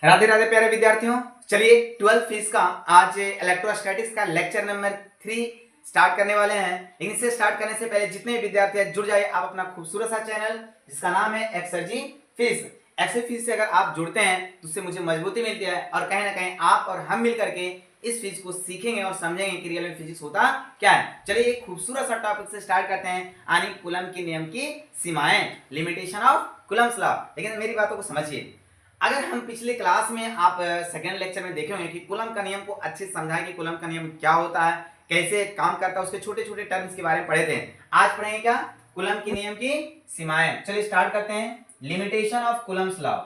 राधे राधे प्यारे विद्यार्थियों, चलिए 12th फिजिक्स का आज इलेक्ट्रोस्टैटिक्स का लेक्चर नंबर 3 स्टार्ट करने वाले हैं। लेकिन इसे स्टार्ट करने से पहले जितने विद्यार्थी हैं जुड़ जाइए आप अपना खूबसूरत सा चैनल जिसका नाम है एक्सर्जी फिजिक्स। एक्सर्जी फिजिक्स से अगर आप जुड़ते हैं तो उससे मुझे मजबूती मिलती है और कहीं ना कहीं आप और हम मिल करके इस फिजिक्स को सीखेंगे और समझेंगे कि रियल में फिजिक्स होता क्या है। चलिए एक खूबसूरत सा टॉपिक से स्टार्ट करते हैं, यानी कूलम के नियम की सीमाएं, लिमिटेशन ऑफ कूलम्स लॉ। लेकिन मेरी बातों को समझिए, अगर हम पिछले क्लास में आप सेकेंड लेक्चर में देखे होंगे कि कूलम का नियम को अच्छे से समझाएं कि कूलम का नियम क्या होता है, कैसे काम करता है, उसके छोटे छोटे टर्म्स के बारे में पढ़े थे। आज पढ़ेंगे क्या, कूलम के नियम की सीमाएं। चलिए स्टार्ट करते हैं। Limitation of Coulomb's law,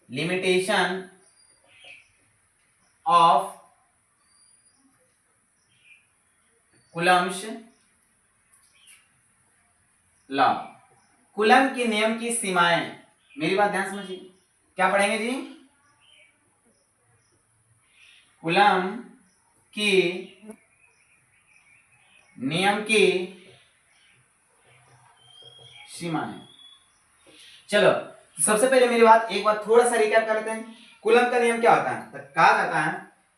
limitation of Coulomb's law, coulomb के नियम की सीमाएं। मेरी बात ध्यान समझिए, क्या पढ़ेंगे जी, कूलम की नियम की सीमाएं। चलो सबसे पहले मेरी बात एक बार थोड़ा सा रिकैप कर लेते हैं। कूलम का नियम क्या होता है, तो कहा जाता है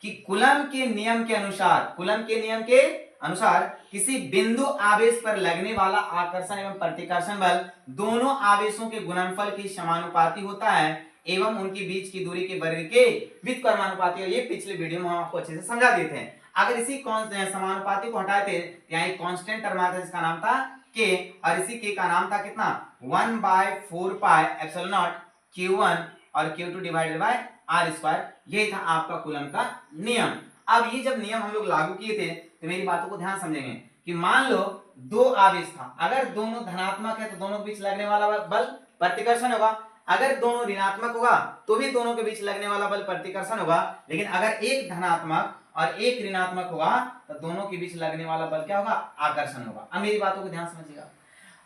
कि कूलम के नियम के अनुसार, कूलम के नियम के अनुसार किसी बिंदु आवेश पर लगने वाला आकर्षण एवं प्रतिकर्षण बल दोनों आवेशों के गुणनफल के समानुपाती होता है एवं उनके बीच की दूरी के वर्ग के व्युत्क्रमानुपाती है। ये पिछले वीडियो में हम आपको अच्छे से समझा दिए थे। अगर इसी समानुपाती को हटाए थे यहाँ एक कांस्टेंट टर्म आता है जिसका नाम था के, और इसी के का नाम था कितना 1/4 पाई एप्सिलॉन नॉट Q1 और Q2 divided by R square. यही था आपका कूलम का नियम। अब ये जब नियम हम लोग लागू किए थे तो मेरी बातों को ध्यान समझेंगे कि मान लो दो आवेश था, अगर दोनों धनात्मक है तो दोनों के बीच लगने वाला बल प्रतिकर्षण होगा, अगर दोनों ऋणात्मक होगा तो भी दोनों के बीच लगने वाला बल प्रतिकर्षण होगा। लेकिन अगर एक धनात्मक और एक ऋणात्मक होगा तो दोनों के बीच लगने वाला बल क्या होगा, आकर्षण होगा। अब मेरी बातों को ध्यान समझिएगा,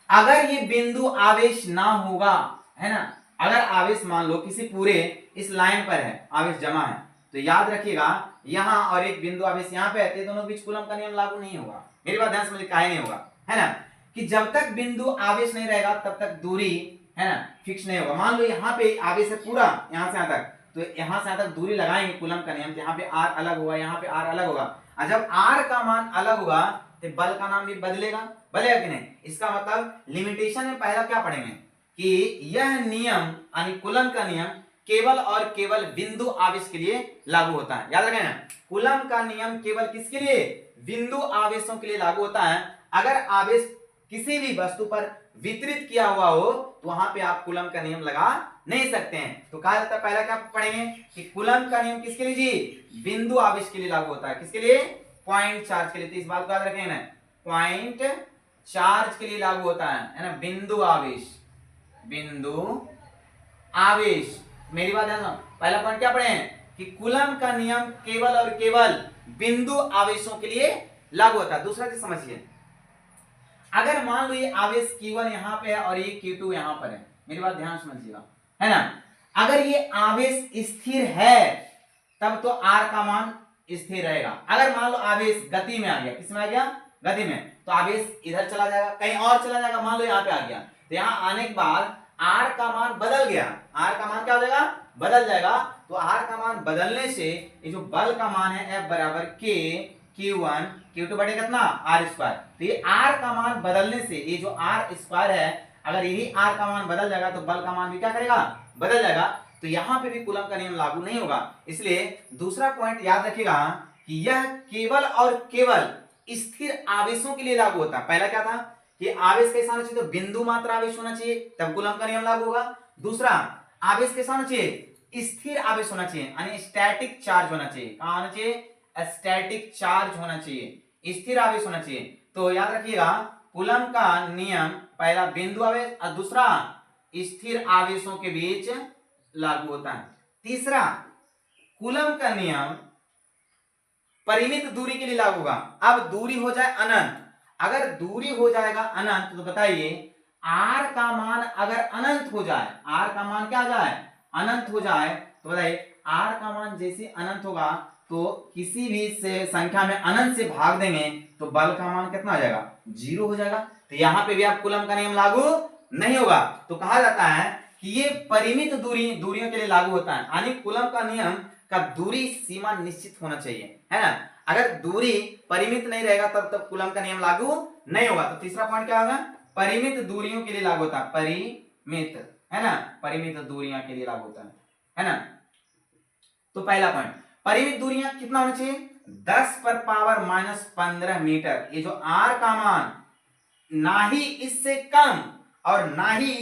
अगर ये बिंदु आवेश ना होगा, है ना, अगर आवेश मान लो किसी पूरे इस लाइन पर है, आवेश जमा है, तो याद रखिएगा यहां और एक बिंदु आवेश यहां पे है, दोनों बीच कूलम का नियम लागू नहीं होगा। मेरी बात ध्यान समझिए, काहे नहीं होगा, है ना, कि जब तक बिंदु आवेश नहीं रहेगा तब तक दूरी, है ना, फिक्स नहीं होगा। मान लो यहाँ पे आवेश है पूरा यहां से यहां तक, तो यहां से यहां तक दूरी लगाएंगे कूलम का नियम, यहाँ पे आर अलग होगा, यहाँ पे आर अलग होगा, और जब आर का मान अलग होगा तो बल का नाम भी बदलेगा, बदलेगा कि नहीं। इसका मतलब लिमिटेशन में पहला क्या पढ़ेंगे कि यह नियम यानी कूलम का नियम केवल और केवल बिंदु आवेश के लिए लागू होता है। याद रखें ना, कूलम का नियम केवल किसके लिए, बिंदु आवेशों के लिए लागू होता है। अगर आवेश किसी भी वस्तु पर वितरित किया हुआ हो तो वहां पे आप कूलम का नियम लगा नहीं सकते हैं। तो कहा जाता है पहला क्या पढ़ेंगे कि कूलम का नियम किसके लिए जी, बिंदु आवेश के लिए लागू होता है। किसके लिए, पॉइंट चार्ज के लिए। तो इस बात को याद रखेंगे ना, पॉइंट चार्ज के लिए लागू होता है ना, बिंदु आवेश, बिंदु आवेश। मेरी बात ध्यान, पहला पॉइंट क्या पढ़े हैं कि कूलम का नियम केवल और केवल बिंदु आवेशों के लिए लागू होता है। दूसरा चीज समझिए, अगर मान लो ये आवेश Q1 यहां पे है और ये Q2 यहां पर है, मेरी बात ध्यान समझिएगा, है ना, अगर ये आवेश स्थिर है तब तो R का मान स्थिर रहेगा। अगर मान लो आवेश गति में आ गया, किसमें आ गया, गति में, तो आवेश इधर चला जाएगा, कहीं और चला जाएगा। मान लो यहाँ पे आ गया तो यहाँ आने के बाद R का मान बदल गया, R का मान क्या हो जाएगा, बदल जाएगा। तो R का मान बदलने से ये जो बल का मान है F बराबर K Q1 Q2 बटे कितना R स्क्वायर। तो ये R का मान बदलने से ये जो R स्क्वायर है, अगर यही R का मान बदल जाएगा तो बल का मान भी क्या करेगा, बदल जाएगा। तो यहां पे भी कूलम का नियम लागू नहीं होगा। इसलिए दूसरा पॉइंट याद रखिएगा कि यह केवल और केवल स्थिर आवेशों के लिए लागू होता है। पहला क्या था कि आवेश कैसा होना चाहिए, तो बिंदु मात्र आवेश होना चाहिए तब कूलम का नियम लागू होगा। दूसरा, आवेश कैसा होना चाहिए, स्थिर आवेश होना चाहिए, यानी स्टैटिक चार्ज होना चाहिए। कहां होना चाहिए, स्टैटिक चार्ज होना चाहिए, स्थिर आवेश होना चाहिए। तो याद रखिएगा कूलम का नियम पहला बिंदु आवेश और दूसरा स्थिर आवेशों के बीच लागू होता है। तीसरा, कूलम का नियम परिमित दूरी के लिए लागू होगा। अब दूरी हो जाए अनंत, अगर दूरी हो जाएगा अनंत तो बताइए R का मान अगर अनंत हो जाए, R का मान क्या हो जाए, अनंत हो जाए, तो बताइए R का मान जैसे अनंत होगा तो किसी भी से संख्या में अनंत से भाग देंगे तो बल का मान कितना आ जाएगा, 0 हो जाएगा। तो यहां पे भी आप कूलम का नियम लागू नहीं होगा। तो कहा जाता है कि ये परिमित दूरियों के लिए लागू होता है, यानी कूलम का नियम का दूरी सीमा निश्चित होना चाहिए, है ना। अगर दूरी परिमित नहीं रहेगा तब कूलम का नियम लागू नहीं होगा। तो तीसरा पॉइंट क्या होगा, परिमित दूरियों के लिए लागू होता है, परिमित, है ना, परिमित दूरियां के लिए लागू होता है ना। तो पहला पॉइंट, परिमित दूरियां कितना होना चाहिए, 10⁻⁻15 मीटर। ये जो आर का मान ना ही इससे कम और ना ही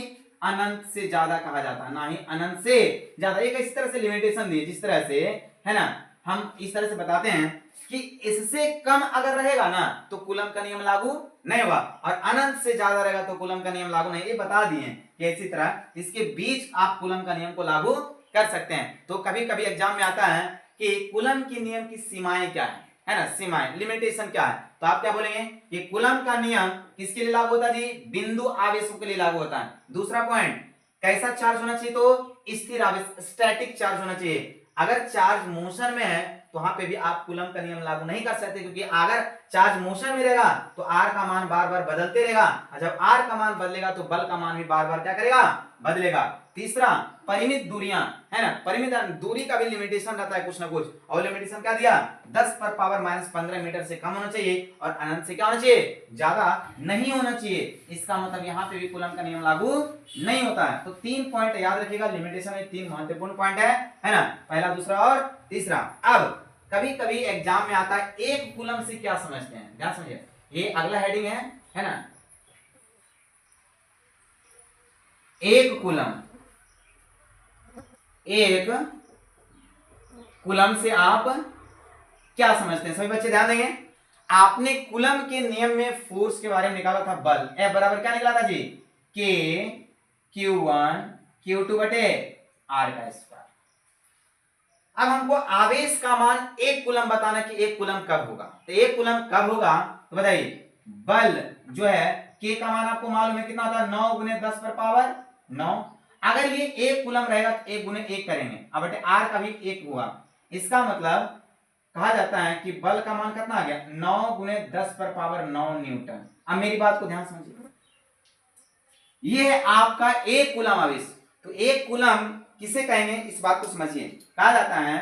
अनंत से ज्यादा कहा जाता है, ना ही अनंत से ज्यादा। एक इस तरह से लिमिटेशन दी जिस तरह से, है ना, हम इस तरह से बताते हैं कि इससे कम अगर रहेगा ना तो कूलम का नियम लागू नहीं होगा, और अनंत से ज्यादा रहेगा तो कूलम का नियम लागू नहीं। ये बता दिए कि इसी तरह इसके बीच आप कूलम का नियम को लागू कर सकते हैं। तो कभी कभी एग्जाम में आता है कि कूलम के नियम की सीमाएं क्या है ना, सीमाएं, लिमिटेशन क्या है। तो आप क्या बोलेंगे कि कूलम का नियम किसके लिए लागू होता है जी, बिंदु आवेशों के लिए लागू होता है। दूसरा पॉइंट, कैसा चार्ज होना चाहिए, तो स्थिर आवेश, स्टैटिक चार्ज होना चाहिए। अगर चार्ज मोशन में है तो वहां पे भी आप कूलम का नियम लागू नहीं कर सकते, क्योंकि अगर चार्ज मोशन में रहेगा तो आर का मान बार बार बदलते रहेगा, और जब आर का मान बदलेगा तो बल का मान भी बार बार क्या करेगा, बदलेगा। तीसरा, परिमित दूरियां, है ना, परिमित दूरी का भी लिमिटेशन रहता है कुछ ना कुछ, और लिमिटेशन क्या दिया, 10⁻⁻15 मीटर से कम होना चाहिए और अनंत से क्या होना चाहिए, ज्यादा नहीं होना चाहिए। इसका मतलब यहाँ पे भी कूलम का नियम लागू नहीं होता है। तो 3 पॉइंट याद रखिएगा, लिमिटेशन में 3 महत्वपूर्ण पॉइंट है ना, पहला, दूसरा और तीसरा। अब कभी कभी एग्जाम में आता है एक कूलम से क्या समझते हैं, ध्यान समझिए, ये अगला हेडिंग है ना, एक कूलम, एक कूलम से आप क्या समझते हैं, सभी बच्चे ध्यान देंगे। आपने कूलम के नियम में फोर्स के बारे में निकाला था, बल, F बराबर क्या निकला था जी, K Q1 Q2 बटे R का स्क्वायर। अब हमको आवेश का मान एक कूलम बताना कि एक कूलम कब होगा। तो एक कूलम कब होगा, तो बताइए, बल जो है K का मान आपको मालूम है कितना होता है, 9 × 10⁻9। अगर ये एक कूलम रहेगा तो 1 × 1 करेंगे, अब बटे R का भी 1 हुआ। इसका मतलब कहा जाता है कि बल का मान कितना आ गया, 9 × 10⁻9 न्यूटन। अब मेरी बात को ध्यान समझिए, ये है आपका एक कूलम आवेश। तो एक कूलम किसे कहेंगे, इस बात को समझिए। कहा जाता है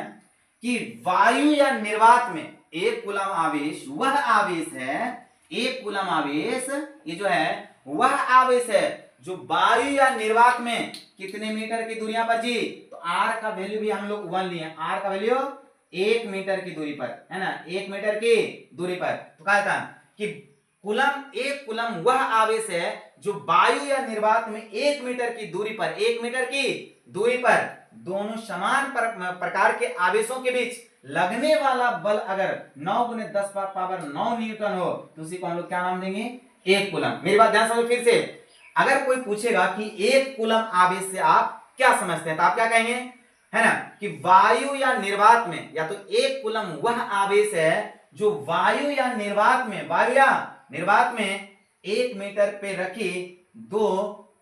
कि वायु या निर्वात में एक कूलम आवेश वह आवेश है, एक कूलम आवेश ये जो है वह आवेश है जो वायु या निर्वात में कितने मीटर की दूरियां पर जी, तो आर का वैल्यू भी हम लोग 1 लिए, आर का वैल्यू 1 मीटर की दूरी पर, है ना, 1 मीटर की दूरी पर। तो कहा था कि कूलम, एक कूलम वह आवेश है जो वायु या निर्वात में 1 मीटर की दूरी पर, 1 मीटर की दूरी पर दोनों समान प्रकार के आवेशों के बीच लगने वाला बल अगर 9 × 10⁻9 न्यूटन हो तो उसी को हम लोग क्या नाम देंगे, एक कूलम। मेरी बात ध्यान समझो फिर से, अगर कोई पूछेगा कि एक कूलम आवेश से आप क्या समझते हैं तो आप क्या कहेंगे, है ना, कि वायु या निर्वात में, या तो एक कूलम वह आवेश है जो वायु या निर्वात में, वायु या निर्वात में 1 मीटर पे रखी दो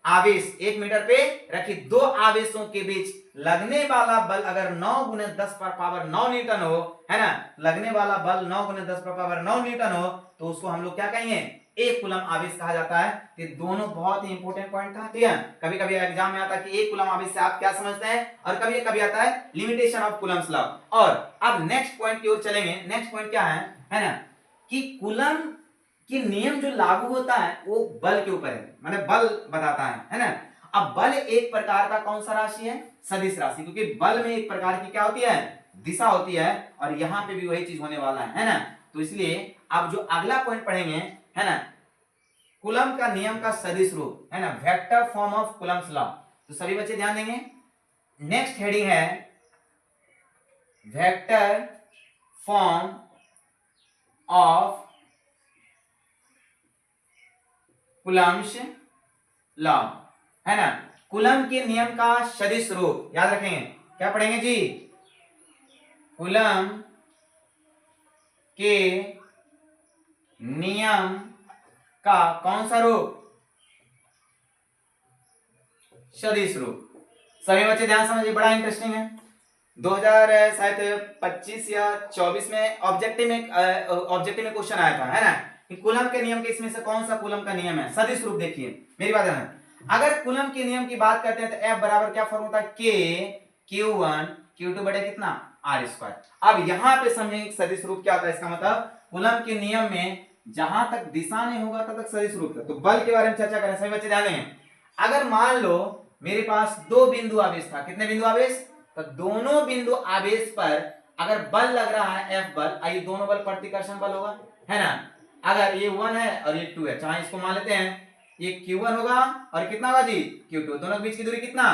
आवेश, 1 मीटर पे रखी दो आवेशों के बीच लगने वाला बल अगर 9 × 10⁻9 न्यूटन हो, है ना, लगने वाला बल 9 × 10⁻9 न्यूटन हो, तो उसको हम लोग क्या कहेंगे, एक कूलम आवेश कहा जाता है। ये दोनों बहुत ही इंपॉर्टेंट पॉइंट था, ठीक है। कभी कभी एग्जाम में आता है कि एक कूलम आवेश से आप क्या समझते हैं, और कभी कभी आता है लिमिटेशन ऑफ कूलम्स लॉ। और अब नेक्स्ट पॉइंट की ओर चलेंगे। नेक्स्ट पॉइंट क्या है ना, कि कूलम कि नियम जो लागू होता है वो बल के ऊपर है, माने बल बताता है ना। अब बल एक प्रकार का कौन सा राशि है, सदिश राशि, क्योंकि बल में एक प्रकार की क्या होती है, दिशा होती है, और यहां पे भी वही चीज होने वाला है ना। तो इसलिए अब जो अगला पॉइंट पढ़ेंगे, है ना, कूलम का नियम का सदिश रूप, है ना, vector form of Coulomb's law. तो सभी बच्चे ध्यान देंगे, नेक्स्ट हेडिंग है vector form of Coulomb's law, है ना। कूलम के नियम का सदिश रूप याद रखेंगे, क्या पढ़ेंगे जी, कूलम के नियम का कौन सा रूप, सदिश रूप। सभी बच्चे ध्यान समझिए, बड़ा इंटरेस्टिंग है। 2025 या 24 में ऑब्जेक्टिव में क्वेश्चन आया था, है ना, कि कूलम के नियम के इसमें से कौन सा कूलम का नियम है, सदिश रूप। देखिए मेरी बात है, अगर कूलम के नियम की बात करते हैं तो F बराबर क्या फॉर्म होता है, K Q1 Q2 बटे कितना R स्क्वायर। अब यहां पे समझेंगे सदिश रूप क्या होता है। इसका मतलब कूलम के नियम में जहां तक दिशा नहीं होगा तब तक सदिश रूप है। तो बल के बारे में चर्चा करें, सभी बच्चे ध्यान देंगे। अगर मान लो मेरे पास दो बिंदु आवेश था, कितने बिंदु आवेश, तो दोनों बिंदु आवेश पर अगर बल लग रहा है F बल, आइए दोनों बल प्रतिकर्षण बल होगा, है ना। अगर ये 1 है और ये 2 है, चाहे इसको मान लेते हैं ये Q1 होगा और कितना होगा जी Q2, दोनों के बीच की दूरी कितना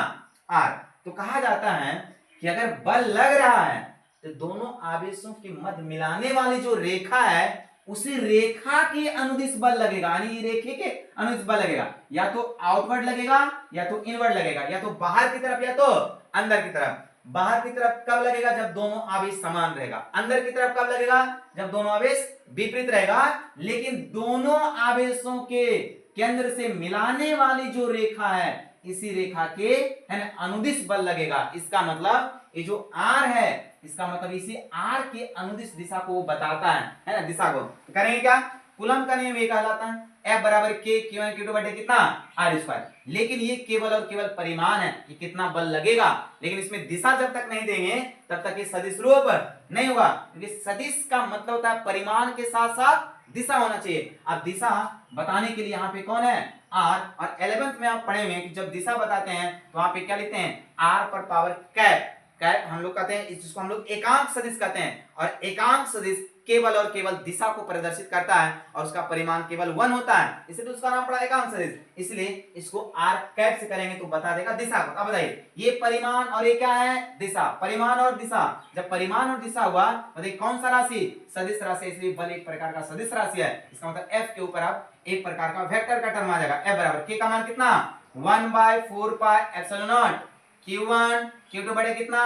R। तो कहा जाता है कि अगर बल लग रहा है तो दोनों आवेशों के मध्य मिलाने वाली जो रेखा है उसी रेखा के अनुदिश बल लगेगा, यानी रेखे के अनुदिश बल लगेगा, या तो आउटवर्ड लगेगा या तो इनवर्ड लगेगा, या तो बाहर की तरफ या तो अंदर की तरफ। बाहर की तरफ कब लगेगा, जब दोनों आवेश समान रहेगा। अंदर की तरफ कब लगेगा, जब दोनों आवेश विपरीत रहेगा। लेकिन दोनों आवेशों के केंद्र से मिलाने वाली जो रेखा है इसी रेखा के है ना अनुदिश बल लगेगा। इसका मतलब ये जो R है इसका मतलब इसी R के अनुदिश दिशा को वो बताता है ना, दिशा को। तो करेंगे क्या, कूलम का नियम ये कहलाता है F बराबर K Q1 Q2 बटे कितना R स्क्वायर। लेकिन ये केवल और केवल परिमाण है कि कितना बल लगेगा, लेकिन इसमें दिशा जब तक नहीं देंगे तब तक ये सदिश रूप नहीं होगा, क्योंकि सदिश का मतलब होता है परिमाण के साथ साथ दिशा होना चाहिए। अब दिशा बताने के लिए यहाँ पे कौन है R, और 11th में आप पढ़े हुए हैं कि जब दिशा बताते हैं तो वहां पे क्या लिखते हैं R पर पावर कैप। कैप हम लोग कहते हैं, जिसको हम लोग एकांक सदिश कहते हैं, और एकांक सदिश केवल और केवल दिशा को प्रदर्शित करता है और उसका परिमाण केवल 1 होता है, इसलिए तो उसका नाम पड़ा एकांक सदिश। इसलिए इसको R कैप से करेंगे तो बता देगा दिशा को। अब बताइए ये परिमाण और ये क्या है दिशा, परिमाण और दिशा। जब परिमाण और दिशा हुआ बताइए कौन सा राशि, सदिश राशि, इसलिए बल एक प्रकार का सदिश राशि है। इसका मतलब F के ऊपर आप एक प्रकार का वेक्टर का टर्म आ जाएगा। F बराबर K का मान कितना 1/4 pi epsilon not Q1 Q2 बटे कितना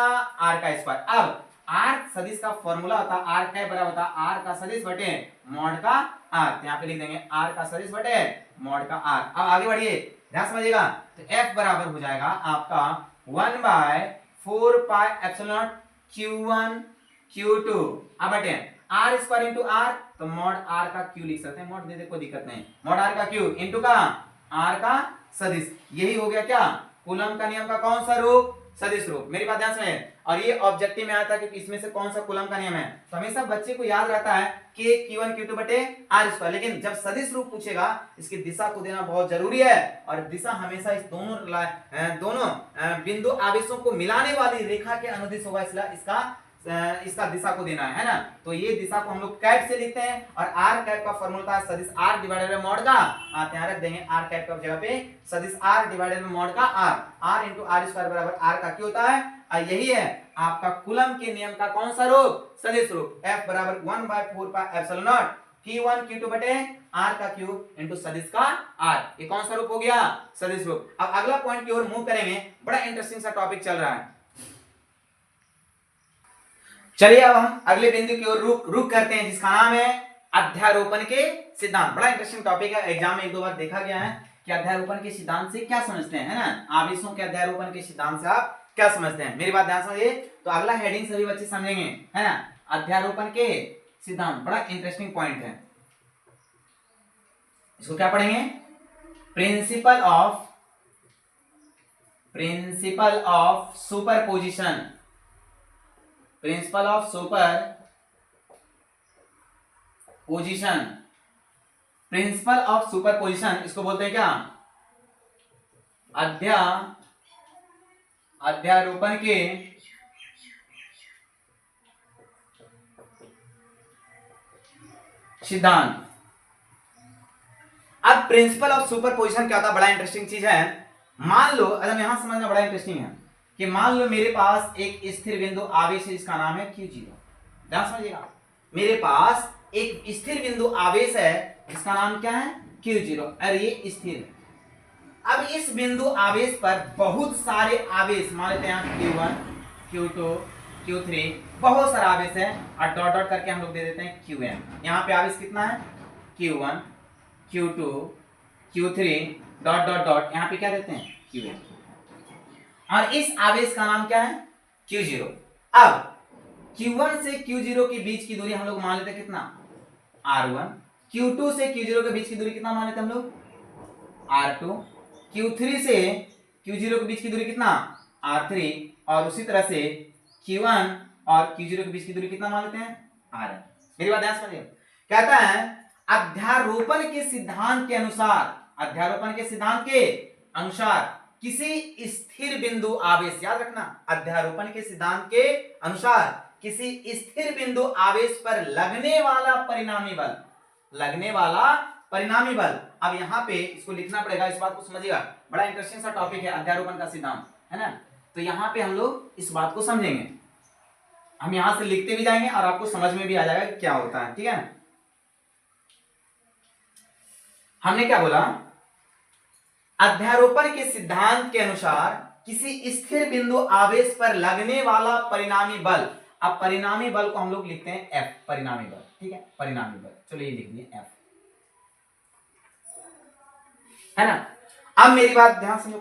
R का स्क्वायर। अब R सदिश का फॉर्मूला होता है R कैप बराबर होता है R का सदिश बटे मॉड का R। तो यहाँ पे लिख देंगे R का सदिश बटे मॉड का R। अब आगे बढ़िए ध्यान समझिएगा, तो F बराबर हो जाएगा आपका 1/4 pi epsilon not Q1 Q2 अब बटे R स्क्वायर इंटू R, तो मॉड R का Q लिख सकते हैं, मॉड दे दे कोई दिक्कत नहीं, मॉड R का Q इंटू का R का सदिश। यही हो गया क्या कूलम का नियम का कौन सा रूप, सदिश रूप। मेरी बात ध्यान से, और ये ऑब्जेक्टिव में आता है कि इसमें से कौन सा कूलम का नियम है। तो हमेशा बच्चे को याद रहता है कि Q1 Q2 बटे R स्क्वायर, लेकिन जब सदिश रूप पूछेगा इसकी दिशा को देना बहुत जरूरी है, और दिशा हमेशा इस दोनों बिंदु आवेशों को मिलाने वाली रेखा के अनुदिश होगा, इसलिए इसका दिशा को देना है ना। तो ये दिशा को हम लोग कैप से लिखते हैं, और आर कैप का फॉर्मूला है सदिश R डिवाइडेड बाय मॉड का, आप यहां रख देंगे आर कैप का जगह पे सदिश R डिवाइडेड बाय मॉड का R इंटू R स्क्वायर बराबर R का Q होता है। और यही है आपका कूलम के नियम का कौन सा रूप, सदिश रूप। F बराबर 1/4 pi epsilon not Q1 Q2 बटे R का Q इंटू सदिश का R। ये कौन सा रूप हो गया, सदिश रूप। अब अगला पॉइंट की ओर मूव करेंगे, बड़ा इंटरेस्टिंग सा टॉपिक चल रहा है। चलिए अब हम अगले बिंदु की ओर रुक करते हैं, जिसका नाम है अध्यारोपण के सिद्धांत। बड़ा इंटरेस्टिंग टॉपिक है, एग्जाम में एक दो बार देखा गया है कि अध्यारोपण के सिद्धांत से क्या समझते हैं, है ना, आवेशों के अध्यारोपण के सिद्धांत से आप क्या समझते हैं। मेरी बात ध्यान समझिए, तो अगला हेडिंग सभी बच्चे समझेंगे, है ना, अध्यारोपण के सिद्धांत। बड़ा इंटरेस्टिंग पॉइंट है, इसको क्या पढ़ेंगे, principle of superposition, principle of super position, principle of super position, इसको बोलते हैं क्या, अध्यारोपण के सिद्धांत। अब प्रिंसिपल ऑफ सुपर पोजिशन क्या होता है, बड़ा इंटरेस्टिंग चीज है। मान लो, अगर यहां समझना बड़ा इंटरेस्टिंग है कि मान लो मेरे पास एक स्थिर बिंदु आवेश है, इसका नाम है Q0। ध्यान समझिएगा, मेरे पास एक स्थिर बिंदु आवेश है, इसका नाम क्या है Q0, और ये स्थिर है। अब इस बिंदु आवेश पर बहुत सारे आवेश, मान लेते हैं Q1 Q2 Q3, बहुत सारा आवेश है, और डॉट डॉट करके हम लोग दे देते हैं Qn। यहाँ पे आवेश कितना है Q1 Q2 Q3 dot dot dot, यहाँ पे क्या देते हैं Qn, और इस आवेश का नाम क्या है Q0। अब Q1 से Q0 के बीच की दूरी हम लोग मान लेते हैं कितना R1, Q2 से Q0 के बीच की दूरी कितना मान लेते हैं हम लोग R2, Q3 से Q0 के बीच की दूरी कितना, R3, और उसी तरह से Q1 और Q0 के बीच की दूरी कितना मान लेते हैं, Rn। मेरी बात ध्यान समझिए, कहता है अध्यारोपण के सिद्धांत के अनुसार, अध्यारोपण के सिद्धांत के अनुसार किसी स्थिर बिंदु आवेश, याद रखना, अध्यारोपण के सिद्धांत के अनुसार किसी स्थिर बिंदु आवेश पर लगने वाला परिणामी बल, लगने वाला परिणामी बल। अब यहाँ पे इसको लिखना पड़ेगा, इस बात को समझिएगा, बड़ा इंटरेस्टिंग सा टॉपिक है अध्यारोपण का सिद्धांत, है ना। तो यहाँ पे हम लोग इस बात को समझेंगे, हम यहां से लिखते भी जाएंगे और आपको समझ में भी आ जाएगा कि क्या होता है, ठीक है। हमने क्या बोला, अध्यारोपण के सिद्धांत के अनुसार किसी स्थिर बिंदु आवेश पर लगने वाला परिणामी बल। अब परिणामी बल को हम लोग लिखते हैं F, परिणामी बल, ठीक है, परिणामी बल, चलो ये लिख दिए F, है ना। अब मेरी बात ध्यान सुनो,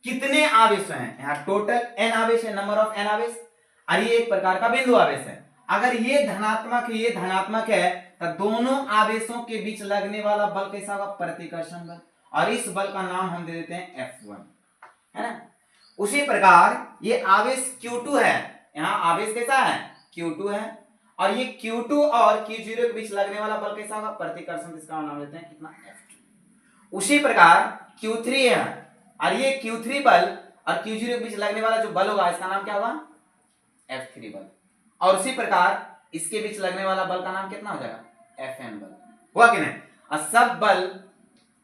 कितने आवेश हैं यहाँ, टोटल n आवेश है, नंबर ऑफ n आवेश, और ये एक प्रकार का बिंदु आवेश है। अगर ये धनात्मक है, ये धनात्मक है, तो दोनों आवेशों के बीच लगने वाला बल कैसा होगा, प्रतिकर्षण बल, और इस बल का नाम हम दे देते हैं F1, है ना। उसी प्रकार ये आवेश Q2 है, यहाँ आवेश कैसा है, Q2 है, और ये Q2 और Q0 के बीच लगने वाला बल कैसा होगा, प्रतिकर्षण, इसका नाम देते हैं कितना, F2। उसी प्रकार Q3 है, और ये Q3 बल और Q0 के बीच लगने वाला जो बल होगा, इसका नाम क्या होगा, F3 बल, और उसी प्रकार इसके बीच लगने वाला बल का नाम कितना हो जाएगा, Fn बल, हुआ कि नहीं। और सब बल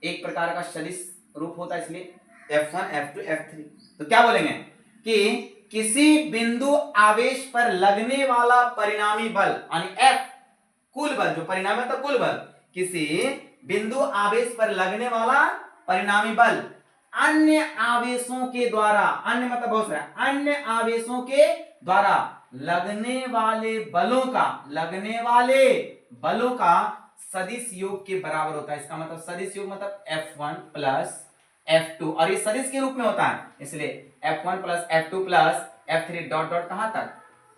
एक प्रकार का सदिश रूप होता है, इसलिए F1 F2 F3। तो क्या बोलेंगे कि किसी बिंदु आवेश पर लगने वाला परिणामी बल, यानी F कुल बल, जो परिणामी है तो कुल बल, किसी बिंदु आवेश पर लगने वाला परिणामी बल अन्य आवेशों के द्वारा, अन्य मतलब बहुत सारा, अन्य आवेशों के द्वारा लगने वाले बलों का, लगने वाले बलों का सदिश योग के बराबर होता है। इसका मतलब सदिश योग मतलब F1 प्लस F2, और ये सदिश के रूप में होता है, इसलिए F1 plus F2 plus F3 dot dot कहां तक,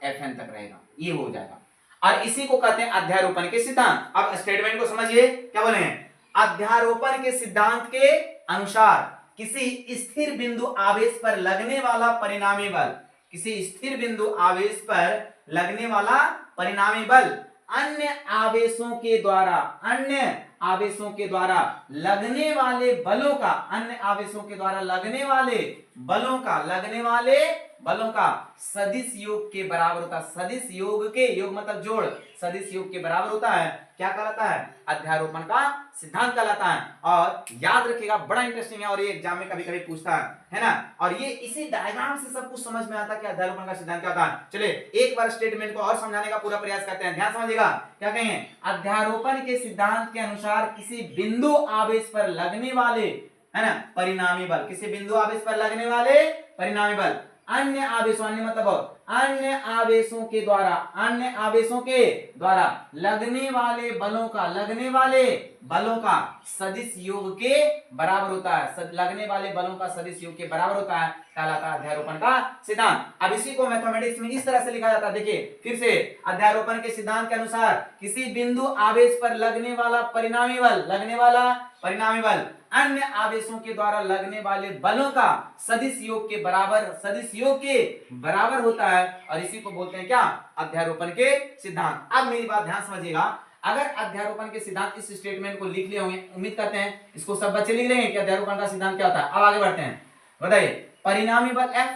Fn तक रहेगा, ये हो जाएगा। और इसी को कहते हैं अध्यारोपण के सिद्धांत। अब स्टेटमेंट को समझिए, क्या बोलेंगे, अध्यारोपण के सिद्धांत के अनुसार किसी स्थिर बिंदु आवेश पर लगने वाला परिणामी बल, किसी स्थिर बिंदु आवेश पर लगने वाला परिणामी बल अन्य आवेशों के द्वारा, अन्य आवेशों के द्वारा लगने वाले बलों का, अन्य आवेशों के द्वारा लगने वाले बलों का, लगने वाले बलों का सदिश योग के बराबर होता है। सदिश योग के, योग मतलब जोड़, सदिश योग के बराबर होता है, क्या कहलाता है, अध्यारोपण का सिद्धांत कहलाता है। और याद रखिएगा, बड़ा इंटरेस्टिंग है और ये एग्जाम में कभी कभी पूछता है ना। और ये इसी डायग्राम से सब कुछ समझ में आता है कि अध्यारोपण का सिद्धांत क्या होता है। चलिए एक बार स्टेटमेंट को और समझाने का पूरा प्रयास करते हैं, ध्यान समझिएगा। क्या कहेंगे, अध्यारोपण के सिद्धांत के अनुसार किसी बिंदु आवेश पर लगने वाले, है ना, परिणामी बल, किसी बिंदु आवेश पर लगने वाले परिणामी बल अन्य आवेशों, अन्य मतलब अन्य आवेशों के द्वारा, अन्य आवेशों के द्वारा लगने वाले बलों का, लगने वाले बलों का सदिश योग के बराबर होता है। लगने वाले बलों का सदिश योग के बराबर होता है, कहलाता है अध्यारोपण का सिद्धांत। अब इसी को मैथमेटिक्स में इस तरह से लिखा जाता है, देखिए फिर से, अध्यारोपण के सिद्धांत के अनुसार किसी बिंदु आवेश पर लगने वाला परिणामी बल, लगने वाला परिणामी बल अन्य आवेशों के द्वारा लगने वाले बलों का सदिश योग के बराबर, सदिश योग के बराबर होता है, और इसी को बोलते हैं क्या, अध्यारोपण के सिद्धांत। अब मेरी बात ध्यान समझिएगा, अगर अध्यारोपण के सिद्धांत, इस स्टेटमेंट को लिख लिए होंगे, उम्मीद करते हैं इसको सब बच्चे लिख लेंगे कि अध्यारोपण का सिद्धांत क्या होता है। अब आगे बढ़ते हैं, बताइए, परिणामी बल F।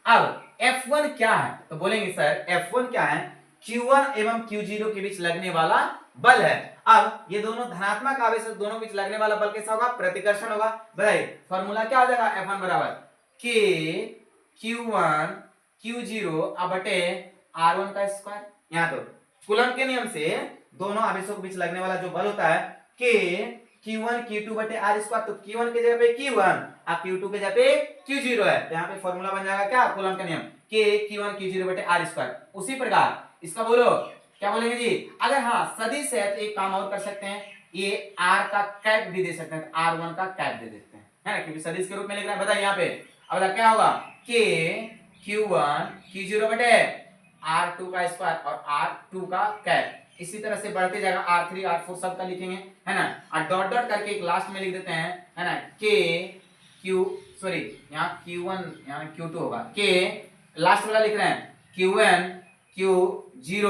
अब F1 क्या है, तो बोलेंगे सर F1 क्या है, Q1 एवं Q0 के बीच लगने वाला बल है। अब ये दोनों धनात्मक आवेश, दोनों बीच लगने वाला बल कैसा होगा, प्रतिकर्षण होगा। बताइए फॉर्मूला क्या हो जाएगा, F1 बराबर K Q1 Q0 अब बटे R1 का स्क्वायर। यहाँ तो कूलम के नियम से दोनों आवेशों के बीच लगने वाला जो बल होता है K Q1 Q2 बटे R स्क्वायर, तो Q1 के जगह पे Q1 और Q2 के जगह पे Q0 है, तो यहाँ पे फॉर्मूला बन जाएगा क्या, कूलम का नियम, K Q1 Q0 बटे R स्क्वायर। उसी प्रकार इसका बोलो, क्या बोलेंगे जी, अगर हाँ सदिश है तो एक काम और कर सकते हैं, ये R का कैप भी दे सकते हैं, R1 का कैप दे देते हैं, है ना, क्योंकि सदिश के रूप में लिख रहे हैं। बताइए यहाँ पे अब क्या होगा, K Q1 Q0 बटे R2 का स्क्वायर और R2 का कैप। इसी तरह से बढ़ते जाएगा, R3 R4 सबका लिखेंगे, है ना, और डॉट डॉट करके एक लास्ट में लिख देते हैं, है ना, K क्यू सॉरी यहाँ Q1 यहाँ Q2 होगा के लास्ट वाला लिख रहे हैं Q1 Q0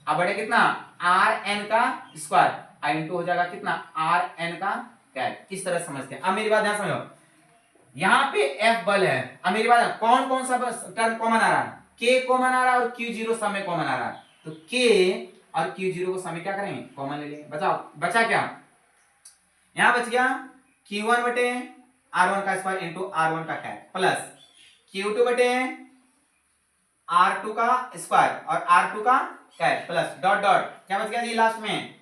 अब बढ़े कितना Rn का स्क्वायर आई इंटू हो जाएगा कितना Rn का कैप। इस तरह समझते हैं। अब मेरी बात ध्यान समझो, यहाँ पे F बल है। अब मेरी बात कौन कौन सा टर्म कॉमन आ रहा है, K कॉमन आ रहा है और Q0 सब में कॉमन आ रहा है, तो K और Q0 को सब में क्या करेंगे कॉमन ले लेंगे। बताओ बचा क्या, यहां बच गया Q1 बटे R1 का स्क्वायर इंटू R1 का कैप प्लस Q2 बटे R2 का स्क्वायर और R2 का कैप प्लस डॉट डॉट क्या बच गया जी लास्ट में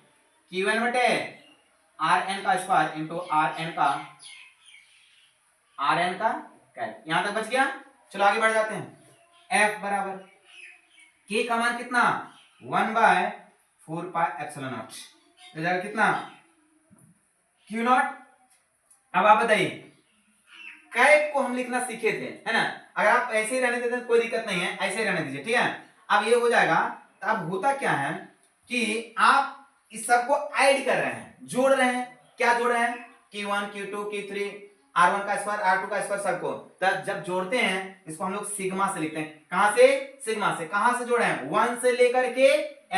Q1 बटे Rn का स्क्वायर इंटू Rn का कैप। यहां तक बच गया। चलो आगे बढ़ जाते हैं। F बराबर K का मान कितना 1/4 पाई एप्सिलॉन नॉट हो जाएगा कितना Q नॉट। अब आप बताइए कैप को हम लिखना सीखे थे है ना, अगर आप ऐसे ही रहने देते हैं कोई दिक्कत नहीं है, ऐसे ही रहने दीजिए ठीक है। अब ये हो जाएगा तो अब होता क्या है कि आप इस सबको ऐड कर रहे हैं, जोड़ रहे हैं। क्या जोड़ रहे हैं Q1 Q2 Q3 R1 का स्क्वायर R2 का स्क्वायर सबको, तब जब जोड़ते हैं इसको हम लोग सिग्मा से लिखते हैं। कहां से सिग्मा से। कहां से जोड़े हैं 1 से लेकर के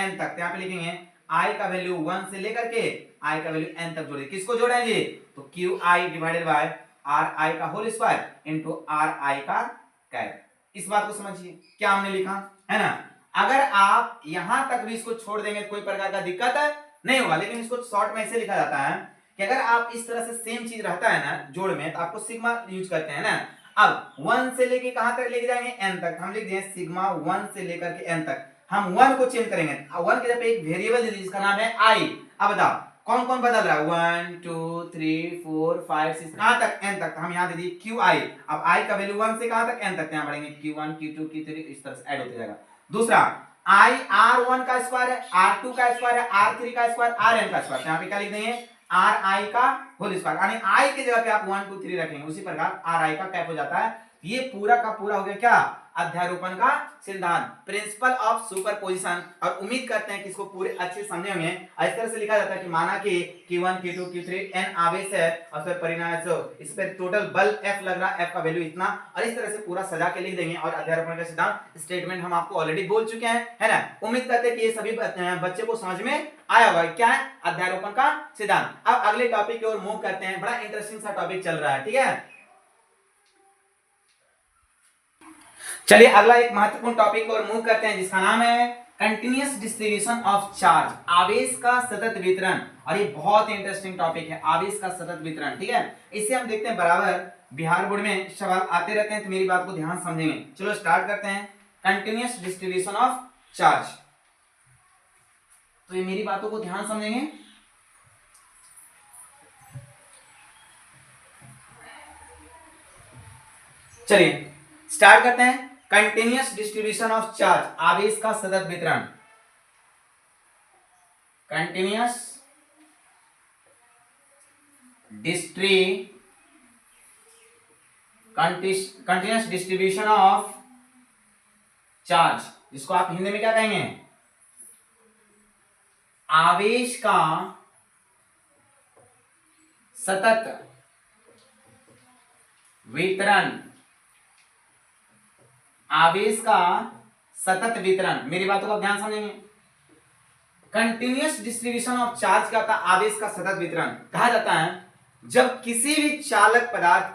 n तक। यहां पे लिखेंगे i का वैल्यू 1 से लेकर के i का वैल्यू n तक जोड़े। किसको जोड़ा है जी, तो qi डिवाइडेड बाय ri का होल स्क्वायर इनटू ri का कैप। इस बात को समझिए क्या हमने लिखा है ना। अगर आप यहां तक भी इसको छोड़ देंगे कोई प्रकार का दिक्कत नहीं होगा, लेकिन इसको शॉर्ट में ऐसे लिखा जाता है कि अगर आप इस तरह से सेम चीज रहता है ना जोड़ में, तो आपको सिग्मा यूज करते हैं ना। अब 1 से लेके कहां तक लेके जाएंगे n तक, हम लिख दें सिग्मा 1 से लेकर के n तक। हम 1 को चेंज करेंगे, 1 के जगह पे एक वेरिएबल दे दीजिए जिसका नाम है i। अब बताओ कौन कौन बदल रहा है 1 2 3 4 5 6 कहां तक n तक, हम यहां दे दिए qi। अब i का वैल्यू 1 से कहां तक n तक, यहां बढ़ेंगे q1 q2 q3 इस तरह से ऐड होते जाएगा। दूसरा i r1 का स्क्वायर है r2 का स्क्वायर है r3 का स्क्वायर rn का स्क्वायर, यहां पे क्या लिख देंगे ri का होल स्क्वायर, यानी i की जगह पे आप 1 2 3 रखेंगे। उसी प्रकार ri का कैप हो जाता है। ये पूरा का पूरा हो गया क्या अध्यारोपण का सिद्धांत, प्रिंसिपल ऑफ सुपरपोजिशन। और उम्मीद करते हैं कि इसको पूरे अच्छे समझे होंगे। इस तरह से लिखा जाता है कि माना कि Q1 Q2 Q3 n आवेश है और फिर परिणाम इस पर टोटल बल F लग रहा है, F का वैल्यू इतना, और इस तरह से पूरा सजा के लिख देंगे। और अध्यारोपण का सिद्धांत स्टेटमेंट हम आपको ऑलरेडी बोल चुके हैं है ना। उम्मीद करते हैं कि ये सभी बच्चे को समझ में आया होगा क्या है अध्यारोपण का सिद्धांत। अब अगले टॉपिक की ओर मूव करते हैं। बड़ा इंटरेस्टिंग सा टॉपिक चल रहा है ठीक है। चलिए अगला एक महत्वपूर्ण टॉपिक और मूव करते हैं जिसका नाम है कंटिन्यूअस डिस्ट्रीब्यूशन ऑफ चार्ज, आवेश का सतत वितरण। और ये बहुत इंटरेस्टिंग टॉपिक है आवेश का सतत वितरण ठीक है। इसे हम देखते हैं बराबर बिहार बोर्ड में सवाल आते रहते हैं, तो मेरी बात को ध्यान समझेंगे। चलो स्टार्ट करते हैं कंटिन्यूअस डिस्ट्रीब्यूशन ऑफ चार्ज। तो ये मेरी बातों को ध्यान समझेंगे। चलिए स्टार्ट करते हैं कंटिन्यूअस डिस्ट्रीब्यूशन ऑफ चार्ज, आवेश का सतत वितरण। कंटिन्यूअस डिस्ट्रीब्यूशन ऑफ चार्ज, जिसको आप हिंदी में क्या कहेंगे आवेश का सतत वितरण। आवेश का सतत वितरण, मेरी बातों को ध्यान समझेंगे। कंटिन्यूअस डिस्ट्रीब्यूशन ऑफ चार्ज क्या होता है आवेश का सतत वितरण। कहा जाता है जब किसी भी चालक पदार्थ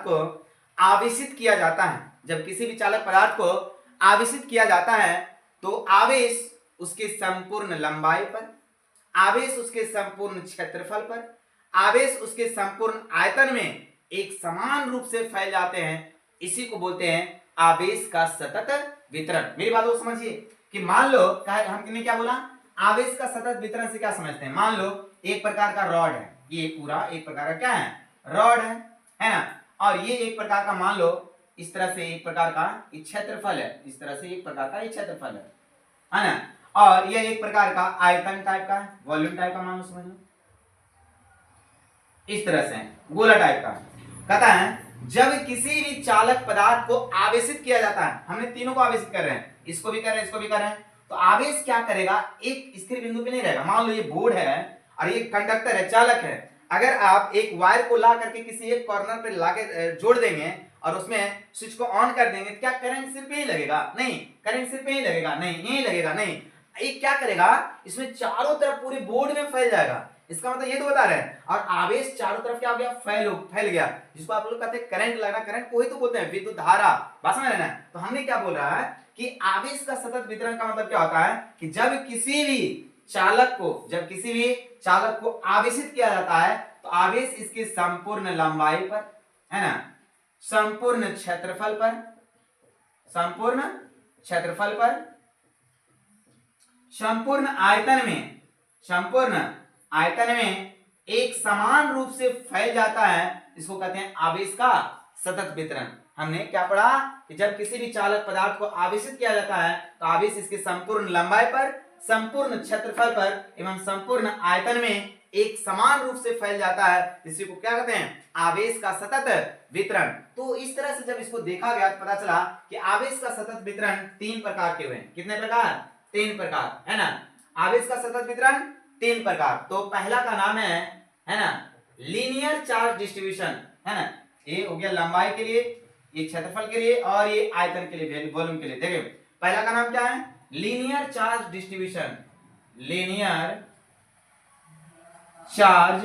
को आवेशित किया जाता है, जब किसी भी चालक पदार्थ को आवेशित किया जाता है तो आवेश उसके संपूर्ण लंबाई पर, आवेश उसके संपूर्ण क्षेत्रफल पर, आवेश उसके संपूर्ण आयतन में एक समान रूप से फैल जाते हैं। इसी को बोलते हैं आवेश का सतत वितरण। मेरी बात को समझिए कि मान लो हमने क्या बोला आवेश का सतत वितरण से क्या समझते हैं। मान लो एक प्रकार का रॉड है, ये पूरा एक प्रकार का क्या है रॉड है ना, और ये एक प्रकार का मान लो इस तरह से एक प्रकार का क्षेत्रफल है, इस तरह से एक प्रकार का क्षेत्रफल है ना, और ये एक प्रकार का आयतन टाइप का वॉल्यूम टाइप का मान लो समझ लो, इस तरह से गोला टाइप का। कहता है जब किसी भी चालक पदार्थ को आवेशित किया जाता है, हमने तीनों को आवेशित कर रहे हैं, इसको भी कर रहे हैं इसको भी कर रहे हैं, तो आवेश क्या करेगा एक स्थिर बिंदु पे नहीं रहेगा। मान लो ये बोर्ड है और ये कंडक्टर है चालक है, अगर आप एक वायर को ला करके किसी एक कॉर्नर पे ला के जोड़ देंगे और उसमें स्विच को ऑन कर देंगे, क्या करंट सिर्फ यही लगेगा? नहीं, करंट सिर्फ यही लगेगा? नहीं, यही लगेगा? नहीं, ये क्या करेगा, इसमें चारों तरफ पूरे बोर्ड में फैल जाएगा। इसका मतलब ये तो बता रहे हैं। और आवेश चारों तरफ क्या हो गया? फैल गया, जिसको आप लोग कहते हैं करंट लगना। करंट को ही तो बोलते हैं विद्युत धारा। बात समझ रहे हैं? तो हमने क्या बोल रहा है कि आवेश का सतत वितरण का मतलब क्या होता है कि जब किसी भी चालक को आवेशित किया जाता है तो आवेश इसकी संपूर्ण लंबाई पर, है ना, संपूर्ण क्षेत्रफल पर, संपूर्ण आयतन में एक समान रूप से फैल जाता है, इसको कहते हैं आवेश का सतत वितरण। हमने क्या पढ़ा कि जब किसी भी चालक पदार्थ को आवेशित किया जाता है तो आवेश इसके संपूर्ण लंबाई पर, संपूर्ण क्षेत्रफल पर एवं संपूर्ण आयतन में एक समान रूप से फैल जाता है, इसी को क्या कहते हैं? आवेश का सतत वितरण। तो इस तरह से जब इसको देखा गया तो पता चला कि आवेश का सतत वितरण 3 प्रकार के हुए। कितने प्रकार? 3 प्रकार, है ना। आवेश का सतत वितरण 3 प्रकार। तो पहला का नाम है ना, लीनियर चार्ज डिस्ट्रीब्यूशन, है ना। ये हो गया लंबाई के लिए, ये क्षेत्रफल के लिए और ये आयतन के लिए, वॉल्यूम के लिए। देखिए पहला का नाम क्या है? Linear charge distribution. Linear charge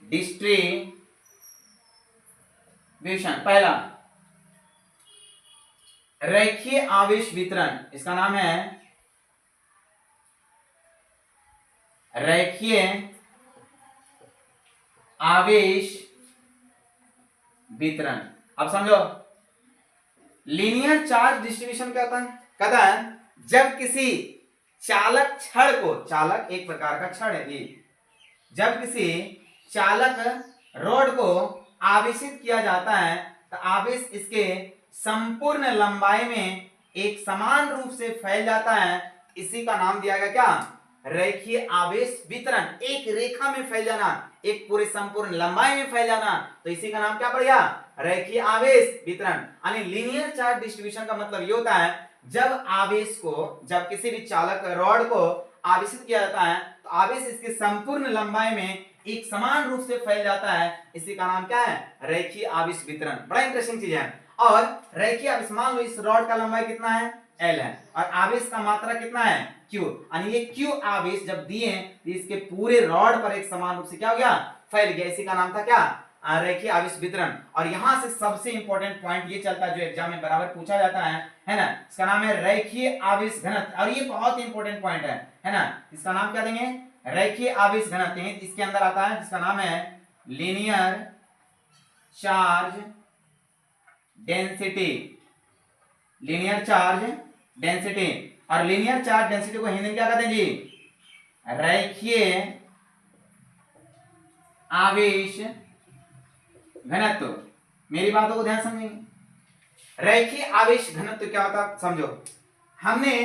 distribution. पहला रेखीय आवेश वितरण, इसका नाम है रेखीय आवेश वितरण। अब समझो लीनियर चार्ज डिस्ट्रीब्यूशन क्या होता है? कहता है जब किसी चालक छड़ को, चालक एक प्रकार का छड़ है ये, जब किसी चालक रॉड को आवेशित किया जाता है तो आवेश इसके संपूर्ण लंबाई में एक समान रूप से फैल जाता है, इसी का नाम दिया गया क्या? रेखीय आवेश वितरण। एक रेखा में फैल जाना, एक पूरे संपूर्ण लंबाई में फैल जाना, तो इसी का नाम क्या पड़ गया? रेखीय आवेश वितरण। यानी लीनियर चार्ज डिस्ट्रीब्यूशन का मतलब ये होता है जब आवेश को, जब किसी भी चालक रॉड को आवेशित किया जाता है तो आवेश इसके संपूर्ण लंबाई में एक समान रूप से फैल जाता है, इसी का नाम क्या है? रेखीय आवेश वितरण। बड़ा इंटरेस्टिंग चीज है। और रेखीय आवेश, मान लो इस रॉड का लंबाई कितना है? L है, और आवेश का मात्रा कितना है? Q। यानी ये Q आवेश जब दिए तो इसके पूरे रॉड पर एक समान रूप से क्या हो गया? फैल गया, इसी का नाम था क्या? रेखीय आवेश वितरण। और यहां से सबसे इंपॉर्टेंट पॉइंट ये चलता है जो एग्जाम में बराबर पूछा जाता है ना, इसका नाम है रेखीय आवेश घनत्व। और ये बहुत इंपॉर्टेंट पॉइंट है ना। इसका नाम क्या देंगे? रेखीय आवेश घनत्व। इसके अंदर आता है जिसका नाम है linear charge density. Linear charge density. और लीनियर चार्ज डेंसिटी को हिंदी में क्या कहते हैं जी? रेखीय आवेश घनत्व। मेरी बातों को ध्यान समझेंगे। रेखीय आवेश घनत्व क्या होता है समझो। हमने